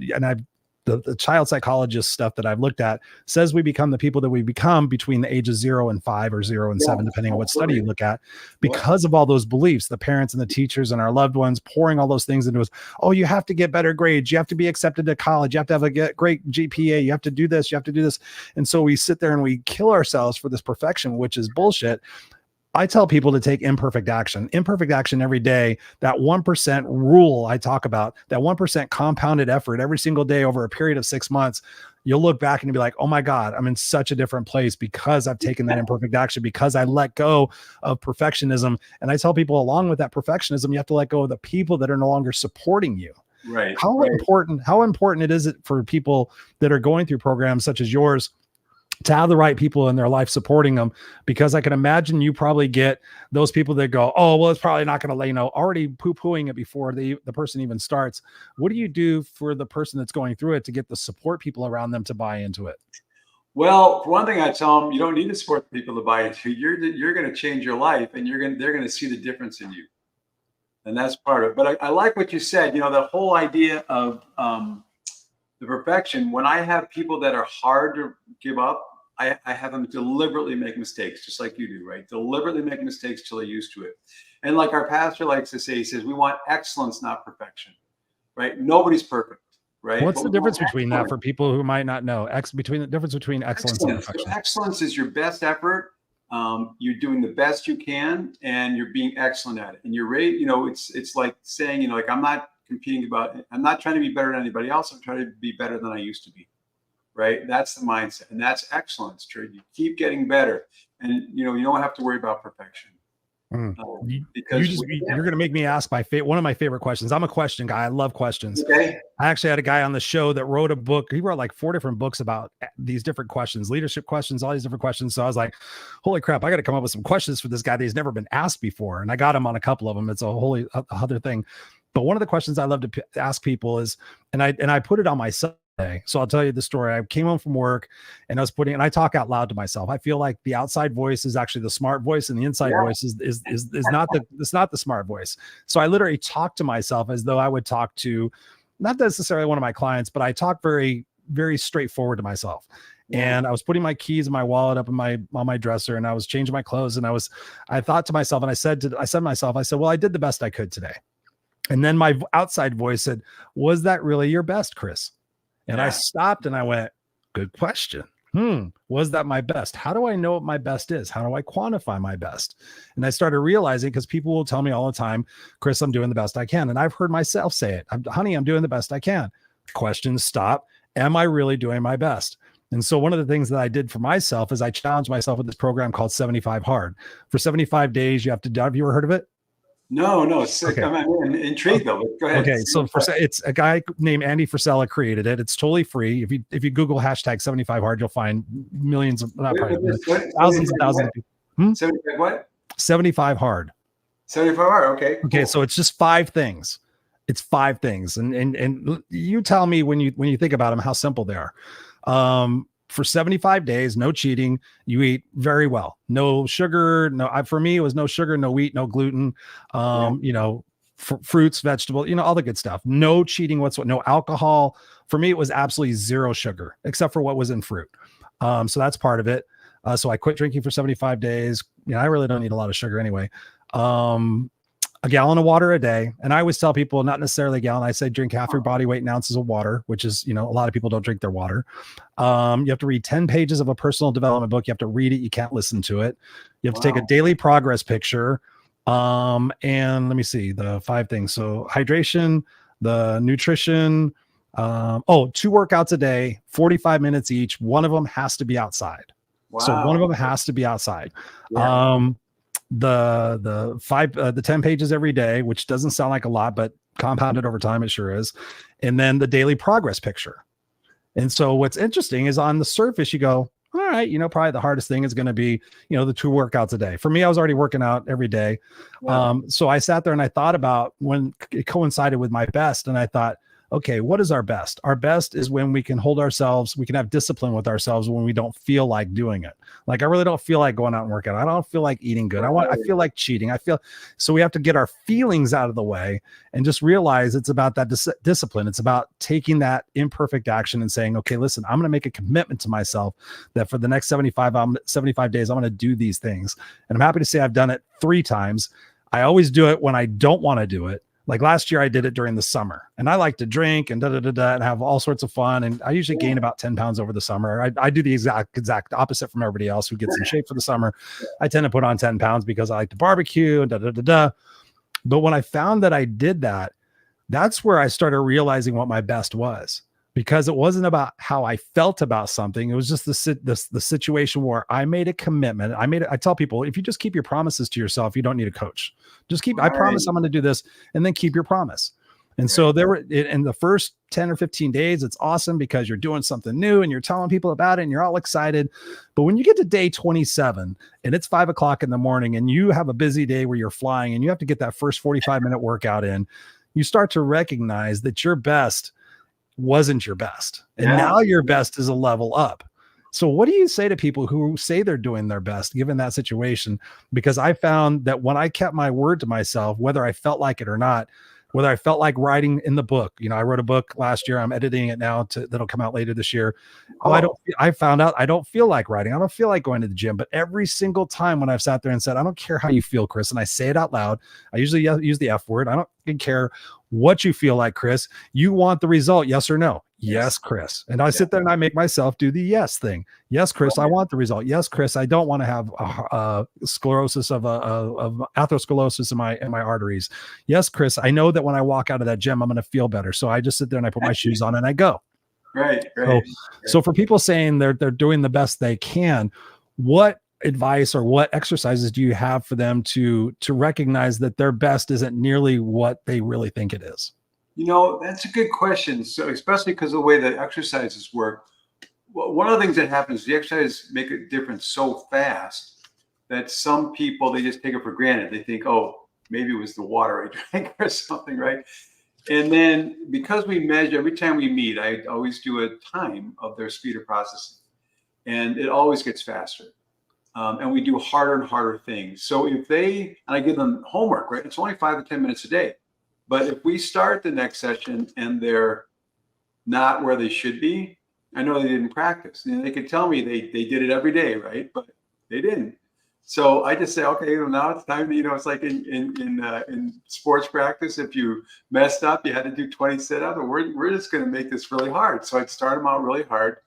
the child psychologist stuff that I've looked at says we become the people that we become between the ages 0 and 5 or 0 and 7, depending on what study you look at, because of all those beliefs, the parents and the teachers and our loved ones pouring all those things into us. Oh, you have to get better grades. You have to be accepted to college. You have to have a great GPA. You have to do this. You have to do this. And so we sit there and we kill ourselves for this perfection, which is bullshit. I tell people to take imperfect action every day. That 1% rule I talk about, that 1% compounded effort every single day over a period of 6 months, you'll look back and you'll be like, oh my God, I'm in such a different place because I've taken that imperfect action, because I let go of perfectionism. And I tell people, along with that perfectionism, you have to let go of the people that are no longer supporting you. Right. How important it is for people that are going through programs such as yours to have the right people in their life supporting them, because I can imagine you probably get those people that go, oh, well, it's probably not going to, already poo-pooing it before the person even starts. What do you do for the person that's going through it to get the support people around them to buy into it? Well, for one thing, I tell them, you don't need to support people to buy into. You're going to change your life, and they're going to see the difference in you. And that's part of it. But I like what you said, the whole idea of the perfection. When I have people that are hard to give up, I have them deliberately make mistakes, just like you do, right? Deliberately make mistakes till they're used to it. And like our pastor likes to say, he says, we want excellence, not perfection, right? Nobody's perfect, right? What's the difference between that for people who might not know? The difference between excellence and perfection? Excellence is your best effort. You're doing the best you can, and you're being excellent at it. And you're ready, it's like saying, I'm not trying to be better than anybody else. I'm trying to be better than I used to be. Right. That's the mindset. And that's excellence, Trey. You keep getting better. And, you don't have to worry about perfection. Because you're going to make me ask one of my favorite questions. I'm a question guy. I love questions. Okay. I actually had a guy on the show that wrote a book. He wrote like 4 different books about these different questions, leadership questions, all these different questions. So I was like, holy crap, I got to come up with some questions for this guy that he's never been asked before. And I got him on a couple of them. It's a whole other thing. But one of the questions I love to ask people is, and I put it on myself. So I'll tell you the story. I came home from work and I talk out loud to myself. I feel like the outside voice is actually the smart voice, and the inside voice is not the smart voice. So I literally talk to myself as though I would talk to not necessarily one of my clients, but I talk very, very straightforward to myself. And I was putting my keys and my wallet up on my dresser, and I was changing my clothes, and I thought to myself, and I said to myself, well, I did the best I could today. And then my outside voice said, was that really your best, Chris? And I stopped and I went, good question. Was that my best? How do I know what my best is? How do I quantify my best? And I started realizing, because people will tell me all the time, Chris, I'm doing the best I can. And I've heard myself say it. Honey, I'm doing the best I can. Questions stop. Am I really doing my best? And so one of the things that I did for myself is I challenged myself with this program called 75 Hard. For 75 days, you have to, have you ever heard of it? No. Okay. I'm intrigued though. Go ahead. Okay, so it's a guy named Andy Frisella created it. It's totally free. If you Google hashtag 75 hard, you'll find millions of, not probably, thousands and thousands of people. 75 what? 75 hard. 75 hard. Okay. Cool. Okay, so it's just 5 things. It's 5 things, and you tell me when you think about them how simple they are. For 75 days, no cheating. You eat very well. No sugar. For me, it was no sugar, no wheat, no gluten. Fruits, vegetables, all the good stuff. No cheating whatsoever. No alcohol. For me, it was absolutely 0 sugar, except for what was in fruit. So that's part of it. So I quit drinking for 75 days. I really don't eat a lot of sugar anyway. A gallon of water a day. And I always tell people, not necessarily a gallon. I say drink half your body weight in ounces of water, which is, a lot of people don't drink their water. You have to read 10 pages of a personal development book. You have to read it. You can't listen to it. You have to take a daily progress picture. And let me see the 5 things. So hydration, the nutrition, 2 workouts a day, 45 minutes each. One of them has to be outside. Wow. So one of them has to be outside. Yeah. The 10 pages every day, which doesn't sound like a lot, but compounded over time, it sure is. And then the daily progress picture. And so what's interesting is on the surface, you go, all right, probably the hardest thing is going to be, the 2 workouts a day. For me, I was already working out every day. Wow. So I sat there and I thought about when it coincided with my best. And I thought, okay, what is our best? Our best is when we can hold ourselves, we can have discipline with ourselves when we don't feel like doing it. Like I really don't feel like going out and working out. I don't feel like eating good. I feel like cheating. So we have to get our feelings out of the way and just realize it's about that discipline. It's about taking that imperfect action and saying, okay, listen, I'm going to make a commitment to myself that for the next 75 days, I'm going to do these things. And I'm happy to say I've done it 3 times. I always do it when I don't want to do it. Like last year I did it during the summer, and I like to drink and and have all sorts of fun. And I usually gain about 10 pounds over the summer. I do the exact opposite from everybody else who gets in shape for the summer. I tend to put on 10 pounds because I like to barbecue and But when I found that I did that, that's where I started realizing what my best was, because it wasn't about how I felt about something. It was just the situation where I made a commitment. I tell people, if you just keep your promises to yourself, you don't need a coach. Just keep, I promise I'm going to do this, and then keep your promise. And so in the first 10 or 15 days, it's awesome because you're doing something new and you're telling people about it and you're all excited. But when you get to day 27 and it's 5 o'clock in the morning and you have a busy day where you're flying and you have to get that first 45-minute workout in, you start to recognize that your best wasn't your best. And now your best is a level up. So what do you say to people who say they're doing their best given that situation? Because I found that when I kept my word to myself, whether I felt like it or not, whether I felt like writing in the book, I wrote a book last year. I'm editing it now that'll come out later this year. I found out I don't feel like writing. I don't feel like going to the gym, but every single time when I've sat there and said, I don't care how you feel, Chris, and I say it out loud, I usually use the F word. I don't care what you feel like, Chris. You want the result, yes or no? Yes, Chris. And I sit there and I make myself do the yes thing. Yes, Chris, I want the result. Yes, Chris, I don't want to have sclerosis of atherosclerosis in my arteries. Yes, Chris, I know that when I walk out of that gym, I'm going to feel better. So I just sit there and I put my shoes on and I go. Right. So for people saying they're doing the best they can, what advice or what exercises do you have for them to recognize that their best isn't nearly what they really think it is? That's a good question. So especially because of the way that exercises work, one of the things that happens, the exercises make a difference so fast that some people, they just take it for granted. They think, oh, maybe it was the water I drank or something, right? And then because we measure, every time we meet, I always do a time of their speed of processing. And it always gets faster. And we do harder and harder things. So and I give them homework, right? It's only 5 to 10 minutes a day. But if we start the next session and they're not where they should be, I know they didn't practice. They could tell me they did it every day, right? But they didn't. So I just say, okay, now it's time to, it's like in sports practice, if you messed up, you had to do 20 sit-ups, and we're just going to make this really hard. So I'd start them out really hard.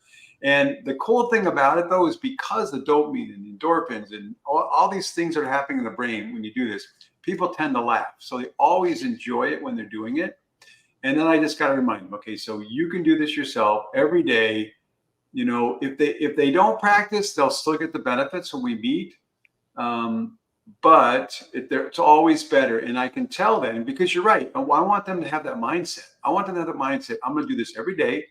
And the cool thing about it, though, is because the dopamine and endorphins and all these things are happening in the brain when you do this, people tend to laugh. So they always enjoy it when they're doing it. And then I just got to remind them, okay, so you can do this yourself every day. If they don't practice, they'll still get the benefits when we meet. But it's always better. And I can tell them, because you're right, I want them to have that mindset. I want them to have that mindset. I'm going to do this every day.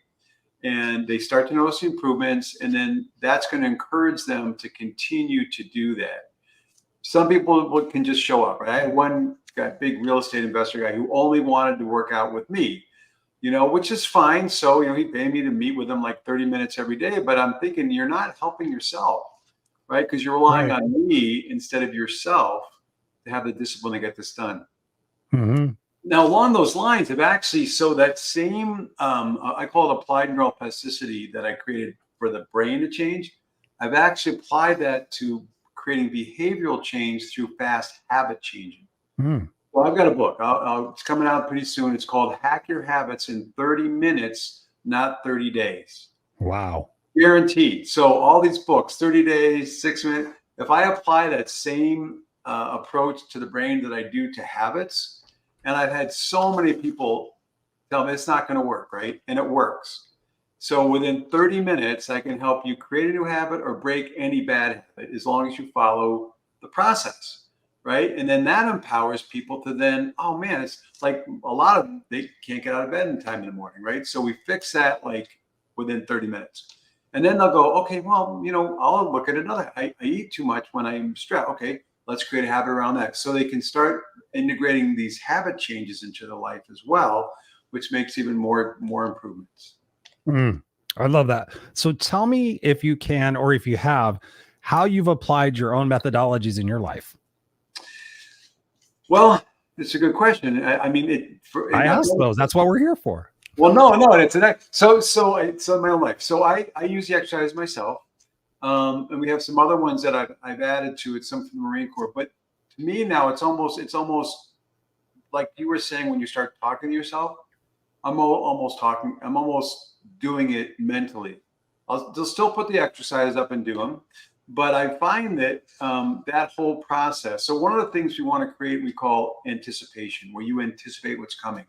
And they start to notice the improvements. And then that's going to encourage them to continue to do that. Some people can just show up. Right? I had one guy, big real estate investor guy, who only wanted to work out with me, which is fine. So, he paid me to meet with him like 30 minutes every day. But I'm thinking, you're not helping yourself. Right? Because you're relying on me instead of yourself to have the discipline to get this done. Mm-hmm. Now, along those lines, so that same, I call it applied neuroplasticity that I created for the brain to change. I've actually applied that to creating behavioral change through fast habit changing. Mm. Well, I've got a book. It's coming out pretty soon. It's called Hack Your Habits in 30 Minutes, Not 30 Days. Wow. Guaranteed. So all these books, 30 days, 6 minutes, if I apply that same approach to the brain that I do to habits, and I've had so many people tell me it's not going to work, right? And it works. So within 30 minutes, I can help you create a new habit or break any bad habit as long as you follow the process, right? And then that empowers people to then, oh man, it's like a lot of them, they can't get out of bed in time in the morning, right? So we fix that like within 30 minutes. And then they'll go, okay, well, I'll look at another. I eat too much when I'm stressed. Okay, let's create a habit around that. So they can start integrating these habit changes into their life as well, which makes even more improvements. I love that. So tell me, if you can, or if you have, how you've applied your own methodologies in your life. Well, it's a good question. I asked those. That's what we're here for. Well, no, it's so my own life. So I use the exercise myself, and we have some other ones that I've added to it, some from the Marine Corps. But to me now, it's almost like you were saying when you start talking to yourself. I'm almost doing it mentally. They'll still put the exercises up and do them, but I find that that whole process. So one of the things we want to create, we call anticipation, where you anticipate what's coming.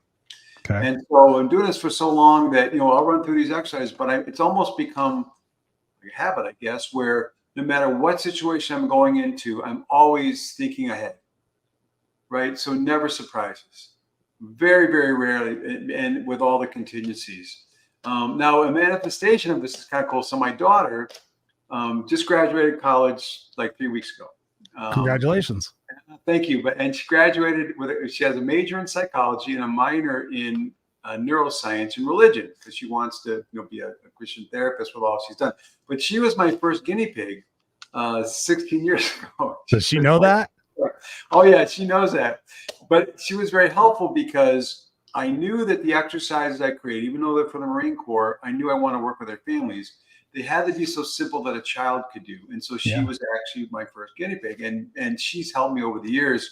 Okay. And so I'm doing this for so long that, I'll run through these exercises, but it's almost become a habit, I guess, where no matter what situation I'm going into, I'm always thinking ahead, right? So never surprises, very, very rarely, and with all the contingencies. Now, a manifestation of this is kind of cool. So my daughter just graduated college like 3 weeks ago. Congratulations. Thank you. And she graduated she has a major in psychology and a minor in neuroscience and religion, because she wants to be a Christian therapist with all she's done. But she was my first guinea pig 16 years ago. Does she know that? Oh yeah, she knows that. But she was very helpful because I knew that the exercises I created, even though they're for the Marine Corps, I knew I want to work with their families. They had to be so simple that a child could do. And so she was actually my first guinea pig, and she's helped me over the years.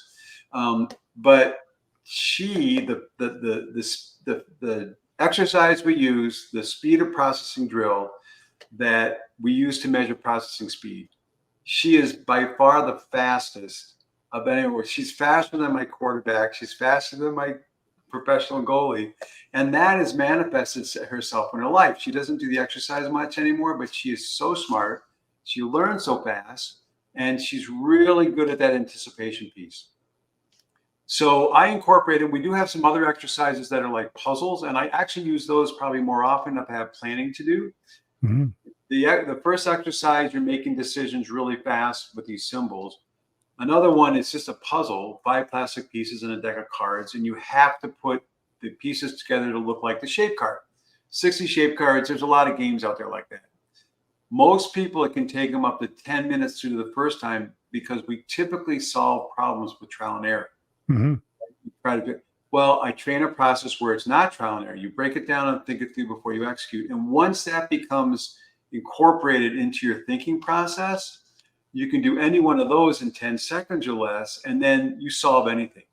But the exercise we use, the speed of processing drill that we use to measure processing speed, she is by far the fastest of anyone. She's faster than my quarterback. She's faster than my professional goalie, and that has manifested herself in her life. She doesn't do the exercise much anymore, but she is so smart. She learns so fast, and she's really good at that anticipation piece. So I incorporated, we do have some other exercises that are like puzzles, and I actually use those probably more often if I have planning to do. Mm-hmm. The first exercise, you're making decisions really fast with these symbols. Another one is just a puzzle, 5 plastic pieces and a deck of cards, and you have to put the pieces together to look like the shape card. 60 shape cards, there's a lot of games out there like that. Most people, it can take them up to 10 minutes to do the first time, because we typically solve problems with trial and error. Mm-hmm. I train a process where it's not trial and error. You break it down and think it through before you execute. And once that becomes incorporated into your thinking process, You can do any one of those in 10 seconds or less, and then you solve anything.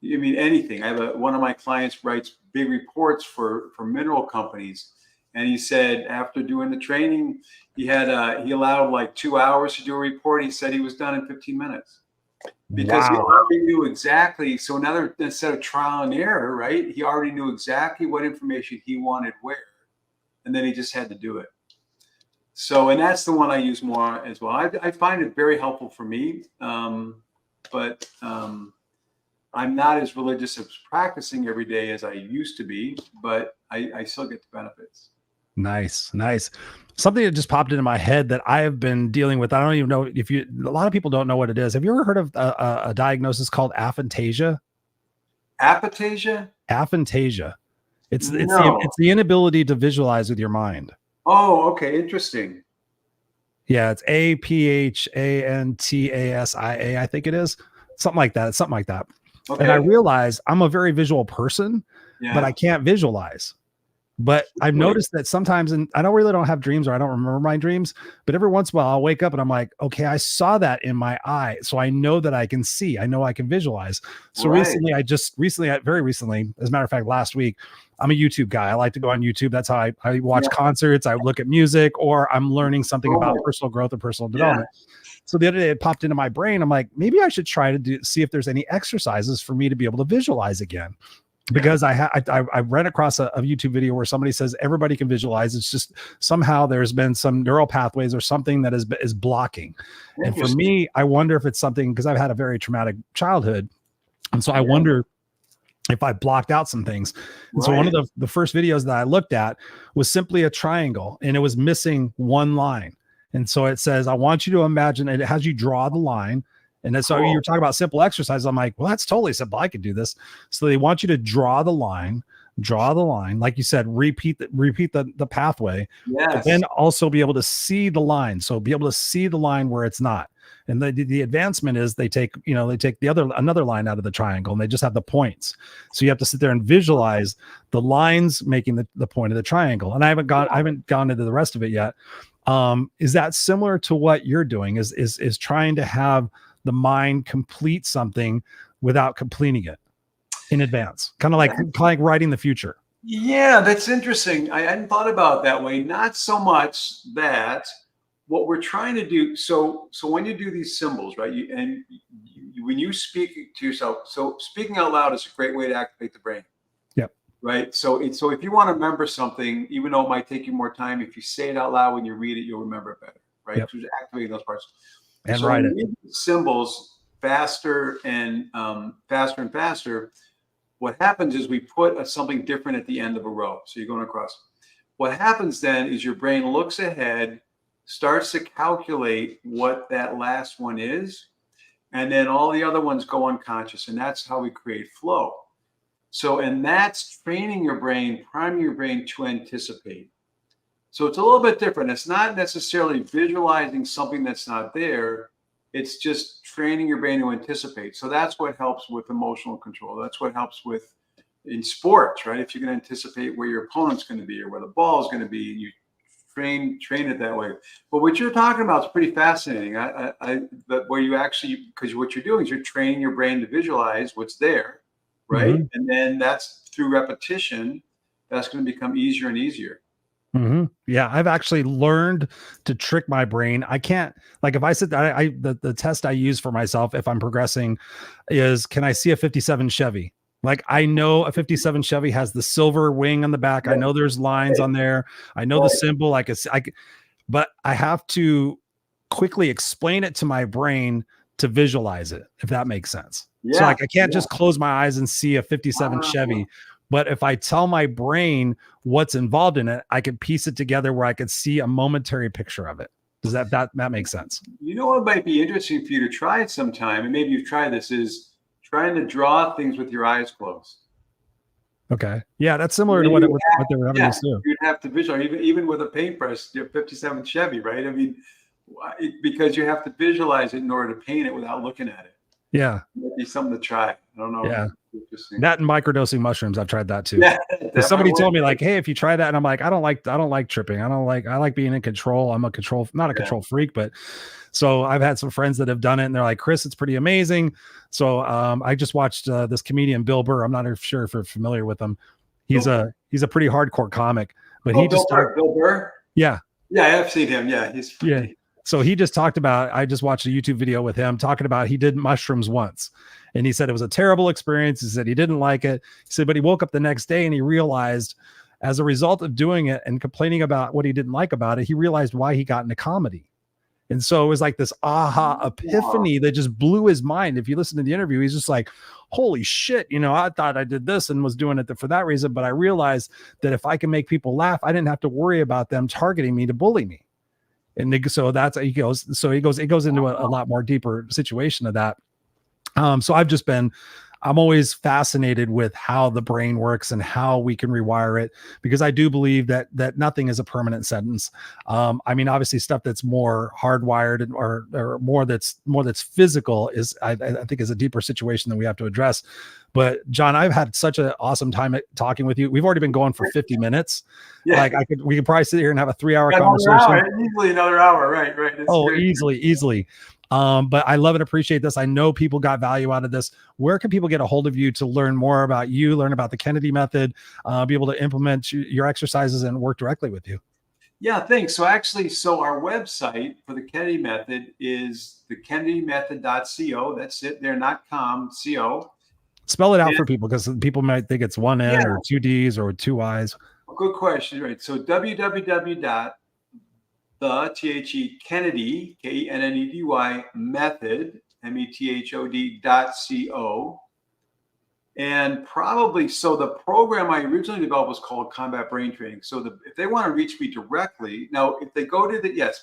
I mean, anything. I have one of my clients writes big reports for mineral companies. And he said after doing the training, he allowed like 2 hours to do a report. He said he was done in 15 minutes because he already knew exactly. So instead of trial and error, right? He already knew exactly what information he wanted where, and then he just had to do it. So, and that's the one I use more as well. I find it very helpful for me, but I'm not as religious as practicing every day as I used to be, but I still get the benefits. Nice. Something that just popped into my head that I have been dealing with. I don't even know a lot of people don't know what it is. Have you ever heard of a diagnosis called aphantasia? Aphantasia? Aphantasia. It's the inability to visualize with your mind. Oh, okay. Interesting. Yeah. It's APHANTASIA. I think it is something like that. It's something like that. Okay. And I realize I'm a very visual person, but I can't visualize. But I've noticed that sometimes, and I really don't have dreams, or I don't remember my dreams, but every once in a while I'll wake up and I'm like, okay, I saw that in my eye. So I know that I can see, I know I can visualize. So recently, very recently, as a matter of fact, last week, I'm a YouTube guy. I like to go on YouTube. That's how I watch concerts. I look at music, or I'm learning something about personal growth or personal development. So the other day it popped into my brain. I'm like, maybe I should try to see if there's any exercises for me to be able to visualize again. Because I ran across a YouTube video where somebody says everybody can visualize. It's just somehow there's been some neural pathways or something that is blocking. And for me, I wonder if it's something, because I've had a very traumatic childhood. And so I wonder if I blocked out some things. And so one of the first videos that I looked at was simply a triangle, and it was missing one line. And so it says, I want you to imagine, and it has you draw the line. And then, so you're talking about simple exercises. I'm like, well, that's totally simple. I could do this. So they want you to draw the line, like you said, repeat the pathway, but then also be able to see the line. So be able to see the line where it's not. And the advancement is they take another line out of the triangle, and they just have the points. So you have to sit there and visualize the lines making the point of the triangle. And I haven't gone into the rest of it yet. Is that similar to what you're doing? Is trying to have the mind complete something without completing it in advance, kind of like writing the future? Yeah, that's interesting. I hadn't thought about it that way. Not so much that what we're trying to do. So when you do these symbols, right, when you speak to yourself, so speaking out loud is a great way to activate the brain. Yep. Right. So if you want to remember something, even though it might take you more time, if you say it out loud when you read it, you'll remember it better. Right. Yep. So just activating those parts. And write it. Symbols faster and faster. What happens is we put something different at the end of a row. So you're going across. What happens then is your brain looks ahead, starts to calculate what that last one is, and then all the other ones go unconscious. And that's how we create flow. So, and that's training your brain, priming your brain to anticipate. So it's a little bit different. It's not necessarily visualizing something that's not there. It's just training your brain to anticipate. So that's what helps with emotional control. That's what helps with in sports, right? If you can anticipate where your opponent's going to be or where the ball is going to be, you train it that way. But what you're talking about is pretty fascinating. Where you actually, because what you're doing is you're training your brain to visualize what's there, right? Mm-hmm. And then that's through repetition, that's going to become easier and easier. Mm-hmm. Yeah, I've actually learned to trick my brain. I can't, like, if I sit there, the test I use for myself if I'm progressing is, can I see a 57 Chevy? Like, I know a 57 Chevy has the silver wing on the back. I know there's lines on there. I know the symbol. But I have to quickly explain it to my brain to visualize it, if that makes sense. So like, I can't just close my eyes and see a 57 Chevy. But if I tell my brain what's involved in it, I can piece it together where I could see a momentary picture of it. Does that make sense? You know what might be interesting for you to try it sometime, and maybe you've tried this, is trying to draw things with your eyes closed. Okay. Yeah, that's similar to what they were having us do. You'd have to visualize, even with a paintbrush, your 57 Chevy, right? I mean, because you have to visualize it in order to paint it without looking at it. Yeah. It might be something to try. I don't know. Yeah. Interesting. That and microdosing mushrooms. I've tried that too. Yeah, Somebody told me like, hey, if you try that, and I'm like, I don't like tripping. I like being in control. I'm not a control freak, but so I've had some friends that have done it and they're like, Chris, it's pretty amazing. So I just watched this comedian, Bill Burr. I'm not sure if you're familiar with him. He's a pretty hardcore comic, but he just Bill Burr. Yeah. Yeah, I've seen him. Yeah, he's funny. Yeah. So he just talked about, I just watched a YouTube video with him talking about he did mushrooms once. And he said it was a terrible experience. He said he didn't like it. He said, but he woke up the next day and he realized as a result of doing it and complaining about what he didn't like about it, he realized why he got into comedy. And so it was like this aha epiphany that just blew his mind. If you listen to the interview, he's just like, holy shit, I thought I did this and was doing it for that reason. But I realized that if I can make people laugh, I didn't have to worry about them targeting me to bully me. And so that's, it goes into a lot more deeper situation of that. So I'm always fascinated with how the brain works and how we can rewire it, because I do believe that nothing is a permanent sentence. I mean, obviously stuff that's more hardwired or more that's physical is, I think is a deeper situation that we have to address. But John, I've had such an awesome time talking with you. We've already been going for 50 minutes. Yeah. Like we could probably sit here and have a 3-hour conversation. Easily another hour. Right. It's easily. But I love and appreciate this. I know people got value out of this. Where can people get a hold of you to learn more about you, learn about the Kennedy method, be able to implement your exercises and work directly with you? Yeah, thanks. So our website for the Kennedy method is thekennedymethod.co. That's it there, not com, co. Spell it out for people, because people might think it's one N or two D's or two I's. Good question. Right. So www.the Kennedy, Kennedy method, method.co. And probably, so the program I originally developed was called Combat Brain Training. So if they want to reach me directly, now if they go to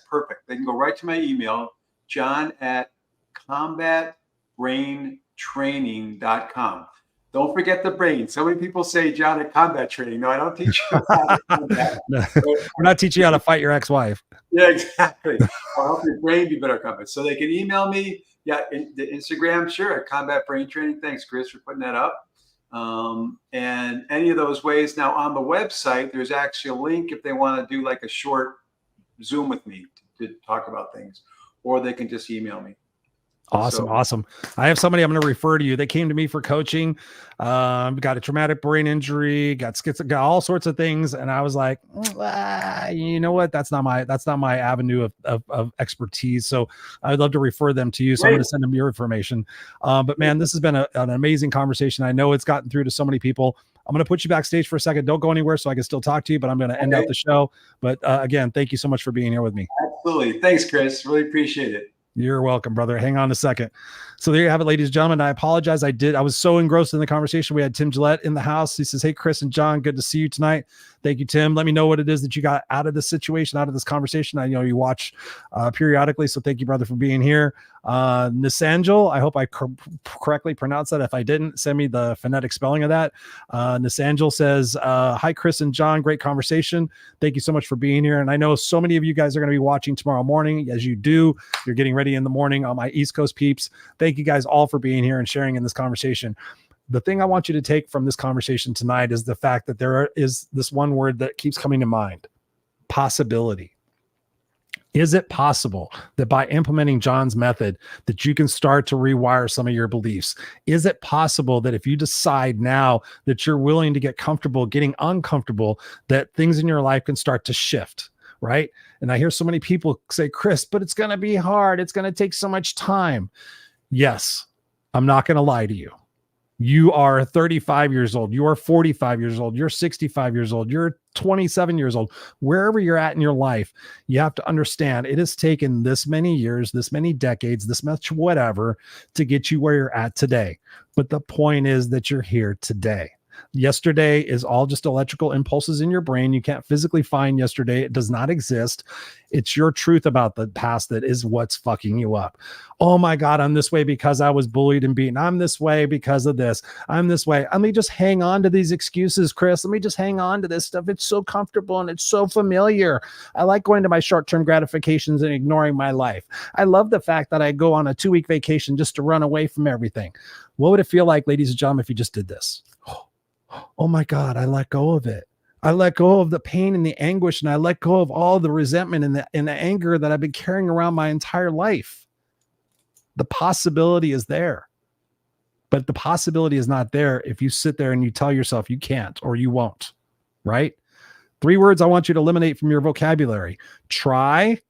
perfect. They can go right to my email, john@combatbraintraining.com. Don't forget the brain. So many people say John at combat training. No, I don't teach you how to combat. We're not teaching you how to fight your ex-wife. Yeah, exactly. I'll help your brain be better at combat. So they can email me. Yeah, the Instagram, sure, at Combat Brain Training. Thanks, Chris, for putting that up. And any of those ways. Now on the website, there's actually a link if they want to do like a short Zoom with me to talk about things, or they can just email me. Awesome. I have somebody I'm going to refer to you. They came to me for coaching, got a traumatic brain injury, got all sorts of things. And I was like, you know what? That's not my avenue of expertise. So I'd love to refer them to you. So I'm going to send them your information. But man, this has been an amazing conversation. I know it's gotten through to so many people. I'm going to put you backstage for a second. Don't go anywhere so I can still talk to you, but I'm going to end out the show. But again, thank you so much for being here with me. Absolutely. Thanks, Chris. Really appreciate it. You're welcome, brother. Hang on a second. So there you have it, ladies and gentlemen. I apologize. I was so engrossed in the conversation. We had Tim Gillette in the house. He says, hey, Chris and John, good to see you tonight. Thank you, Tim. Let me know what it is that you got out of this situation, out of this conversation. I know you watch periodically. So thank you, brother, for being here. Nisangel, I hope I correctly pronounced that. If I didn't, send me the phonetic spelling of that. Nisangel says, hi, Chris and John. Great conversation. Thank you so much for being here. And I know so many of you guys are going to be watching tomorrow morning. As you do, you're getting ready in the morning on my East Coast peeps. Thank you guys all for being here and sharing in this conversation. The thing I want you to take from this conversation tonight is the fact that there is this one word that keeps coming to mind: possibility. Is it possible that by implementing John's method that you can start to rewire some of your beliefs? Is it possible that if you decide now that you're willing to get comfortable getting uncomfortable, that things in your life can start to shift? Right? And I hear so many people say, Chris, but it's going to be hard. It's going to take so much time. Yes, I'm not going to lie to you. You are 35 years old. You are 45 years old. You're 65 years old. You're 27 years old. Wherever you're at in your life, you have to understand it has taken this many years, this many decades, this much whatever to get you where you're at today. But the point is that you're here today. Yesterday is all just electrical impulses in your brain. You can't physically find yesterday. It does not exist. It's your truth about the past that is what's fucking you up. Oh my God, I'm this way because I was bullied and beaten. I'm this way because of this. I'm this way. Let me just hang on to these excuses, Chris. Let me just hang on to this stuff. It's so comfortable and it's so familiar. I like going to my short-term gratifications and ignoring my life. I love the fact that I go on a 2-week vacation just to run away from everything. What would it feel like, ladies and gentlemen, if you just did this? Oh my God, I let go of it. I let go of the pain and the anguish, and I let go of all the resentment and the anger that I've been carrying around my entire life. The possibility is there, but the possibility is not there if you sit there and you tell yourself you can't or you won't, right? 3 words I want you to eliminate from your vocabulary. Try.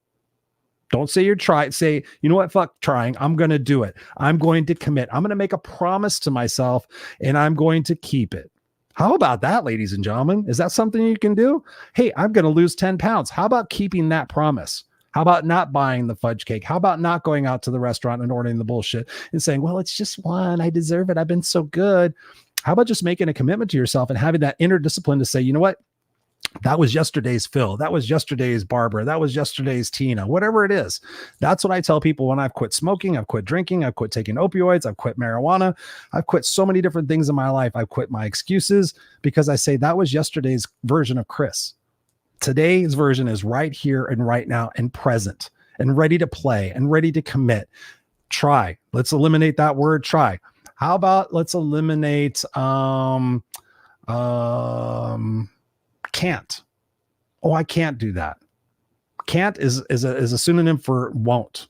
Don't say you're trying. Say, you know what? Fuck trying. I'm going to do it. I'm going to commit. I'm going to make a promise to myself and I'm going to keep it. How about that, ladies and gentlemen? Is that something you can do? Hey, I'm going to lose 10 pounds. How about keeping that promise? How about not buying the fudge cake? How about not going out to the restaurant and ordering the bullshit and saying, well, it's just one. I deserve it. I've been so good. How about just making a commitment to yourself and having that inner discipline to say, you know what? That was yesterday's Phil. That was yesterday's Barbara. That was yesterday's Tina, whatever it is. That's what I tell people when I've quit smoking, I've quit drinking, I've quit taking opioids, I've quit marijuana. I've quit so many different things in my life. I've quit my excuses because I say that was yesterday's version of Chris. Today's version is right here and right now and present and ready to play and ready to commit. Try. Let's eliminate that word try. How about let's eliminate can't. Oh, I can't do that. Can't is a synonym for won't.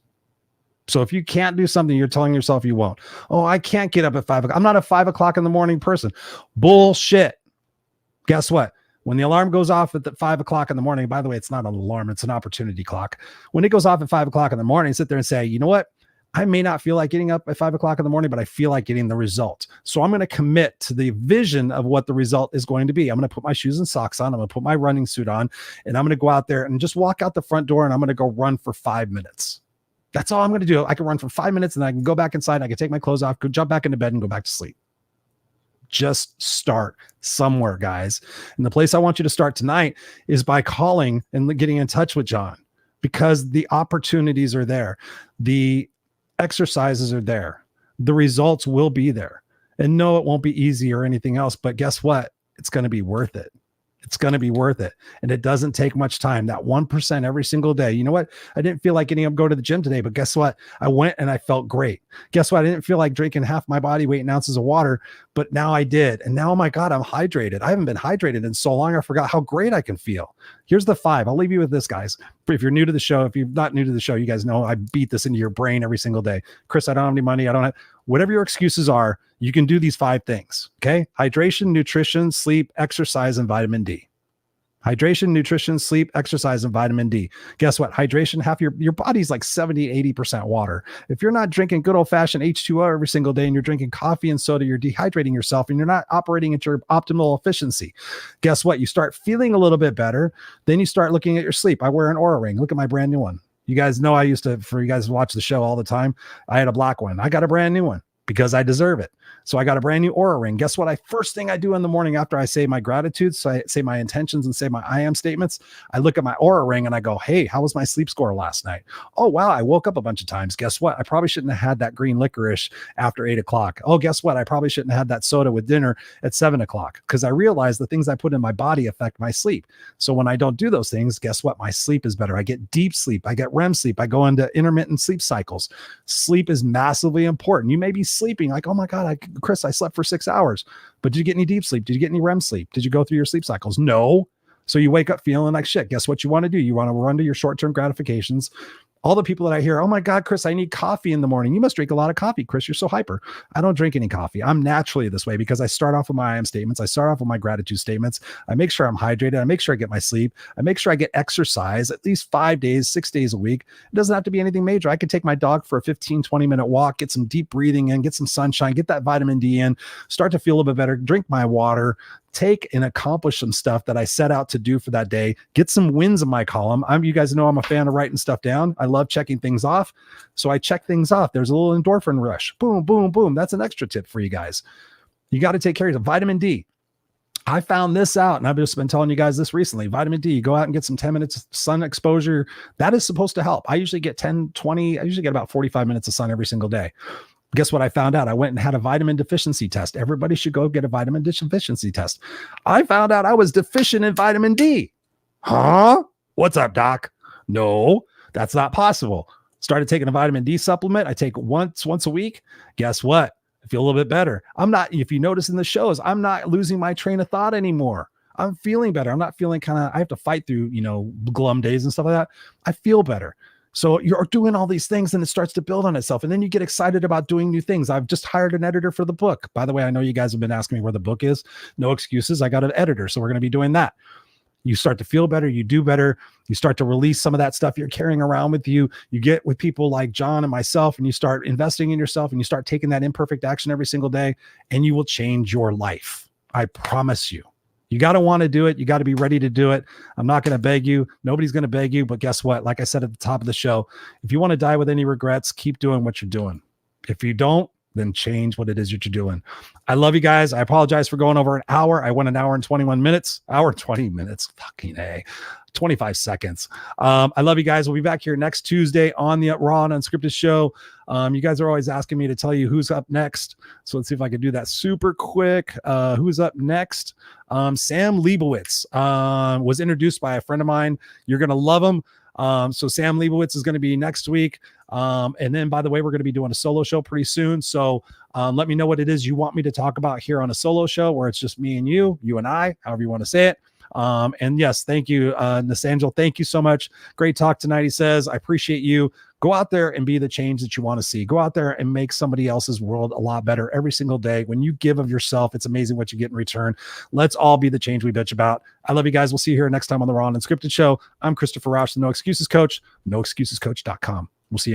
So if you can't do something, you're telling yourself you won't. Oh, I can't get up at 5 o'clock. I'm not a 5 o'clock in the morning person. Bullshit. Guess what? When the alarm goes off at 5 o'clock in the morning, by the way, it's not an alarm, it's an opportunity clock. When it goes off at 5 o'clock in the morning, sit there and say, you know what? I may not feel like getting up at 5 o'clock in the morning, but I feel like getting the result. So I'm going to commit to the vision of what the result is going to be. I'm going to put my shoes and socks on. I'm going to put my running suit on, and I'm going to go out there and just walk out the front door, and I'm going to go run for 5 minutes. That's all I'm going to do. I can run for 5 minutes, and I can go back inside. I can take my clothes off, go jump back into bed, and go back to sleep. Just start somewhere, guys. And the place I want you to start tonight is by calling and getting in touch with John, because the opportunities are there. The exercises are there. The results will be there. And no, it won't be easy or anything else, but guess what? It's going to be worth it. It's going to be worth it. And it doesn't take much time. That 1% every single day. You know what? I didn't feel like getting up, go to the gym today, but guess what? I went and I felt great. Guess what? I didn't feel like drinking half my body weight in ounces of water, but now I did. And now, oh my God, I'm hydrated. I haven't been hydrated in so long. I forgot how great I can feel. Here's the 5. I'll leave you with this, guys. If you're new to the show, if you're not new to the show, you guys know I beat this into your brain every single day. Chris, I don't have any money. I don't have, whatever your excuses are, you can do these 5 things. Okay. Hydration, nutrition, sleep, exercise, and vitamin D. Hydration, nutrition, sleep, exercise, and vitamin D. Guess what? Hydration, half your body's like 70, 80% water. If you're not drinking good old fashioned H2O every single day and you're drinking coffee and soda, you're dehydrating yourself and you're not operating at your optimal efficiency. Guess what? You start feeling a little bit better. Then you start looking at your sleep. I wear an Oura ring. Look at my brand new one. You guys know I used to, for you guys to watch the show all the time, I had a black one. I got a brand new one because I deserve it. So I got a brand new Oura ring. Guess what? First thing I do in the morning after I say my gratitude, so I say my intentions and say my I am statements, I look at my Oura ring and I go, hey, how was my sleep score last night? Oh, wow, I woke up a bunch of times. Guess what? I probably shouldn't have had that green licorice after 8 o'clock. Oh, guess what? I probably shouldn't have had that soda with dinner at 7 o'clock because I realized the things I put in my body affect my sleep. So when I don't do those things, guess what? My sleep is better. I get deep sleep. I get REM sleep. I go into intermittent sleep cycles. Sleep is massively important. You may be sleeping like, oh my God, Chris, I slept for 6 hours, but did you get any deep sleep? Did you get any REM sleep? Did you go through your sleep cycles? No. So you wake up feeling like shit. Guess what you want to do? You want to run to your short-term gratifications. All the people that I hear, oh my God, Chris, I need coffee in the morning. You must drink a lot of coffee, Chris. You're so hyper. I don't drink any coffee. I'm naturally this way because I start off with my I am statements. I start off with my gratitude statements. I make sure I'm hydrated. I make sure I get my sleep. I make sure I get exercise at least 5 days, 6 days a week. It doesn't have to be anything major. I could take my dog for a 15, 20-minute walk, get some deep breathing in, get some sunshine, get that vitamin D in, start to feel a little bit better, drink my water, take and accomplish some stuff that I set out to do for that day, get some wins in my column. You guys know I'm a fan of writing stuff down. I love checking things off. So I check things off. There's a little endorphin rush. Boom, boom, boom. That's an extra tip for you guys. You got to take care of vitamin D. I found this out, and I've just been telling you guys this recently. Vitamin D, go out and get some 10 minutes of sun exposure. That is supposed to help. I usually get 10, 20, I usually get about 45 minutes of sun every single day. Guess what I found out? I went and had a vitamin deficiency test. Everybody should go get a vitamin deficiency test. I found out I was deficient in vitamin D. Huh? What's up, doc? No, that's not possible. Started taking a vitamin D supplement. I take once a week. Guess what? I feel a little bit better. I'm not, if you notice in the shows, I'm not losing my train of thought anymore. I'm feeling better. I'm not feeling I have to fight through, glum days and stuff like that. I feel better. So you're doing all these things and it starts to build on itself. And then you get excited about doing new things. I've just hired an editor for the book. By the way, I know you guys have been asking me where the book is. No excuses. I got an editor. So we're going to be doing that. You start to feel better. You do better. You start to release some of that stuff you're carrying around with you. You get with people like John and myself, and you start investing in yourself, and you start taking that imperfect action every single day, and you will change your life. I promise you. You got to want to do it. You got to be ready to do it. I'm not going to beg you. Nobody's going to beg you. But guess what? Like I said at the top of the show, if you want to die with any regrets, keep doing what you're doing. If you don't, then change what it is that you're doing. I love you guys. I apologize for going over an hour. I went an hour and 21 minutes, hour, 20 minutes, fucking A, 25 seconds. I love you guys. We'll be back here next Tuesday on the Raw Unscripted Show. You guys are always asking me to tell you who's up next. So let's see if I can do that super quick. Who's up next? Sam Leibowitz was introduced by a friend of mine. You're going to love him. So Sam Leibowitz is going to be next week. And then, by the way, we're going to be doing a solo show pretty soon. So let me know what it is you want me to talk about here on a solo show where it's just me and you and I, however you want to say it. And yes, thank you, Nasangel. Thank you so much. Great talk tonight. He says, I appreciate you. Go out there and be the change that you want to see. Go out there and make somebody else's world a lot better every single day. When you give of yourself, it's amazing what you get in return. Let's all be the change we bitch about. I love you guys. We'll see you here next time on the Raw Unscripted Show. I'm Christopher Rausch, the No Excuses Coach, noexcusescoach.com. We'll see you next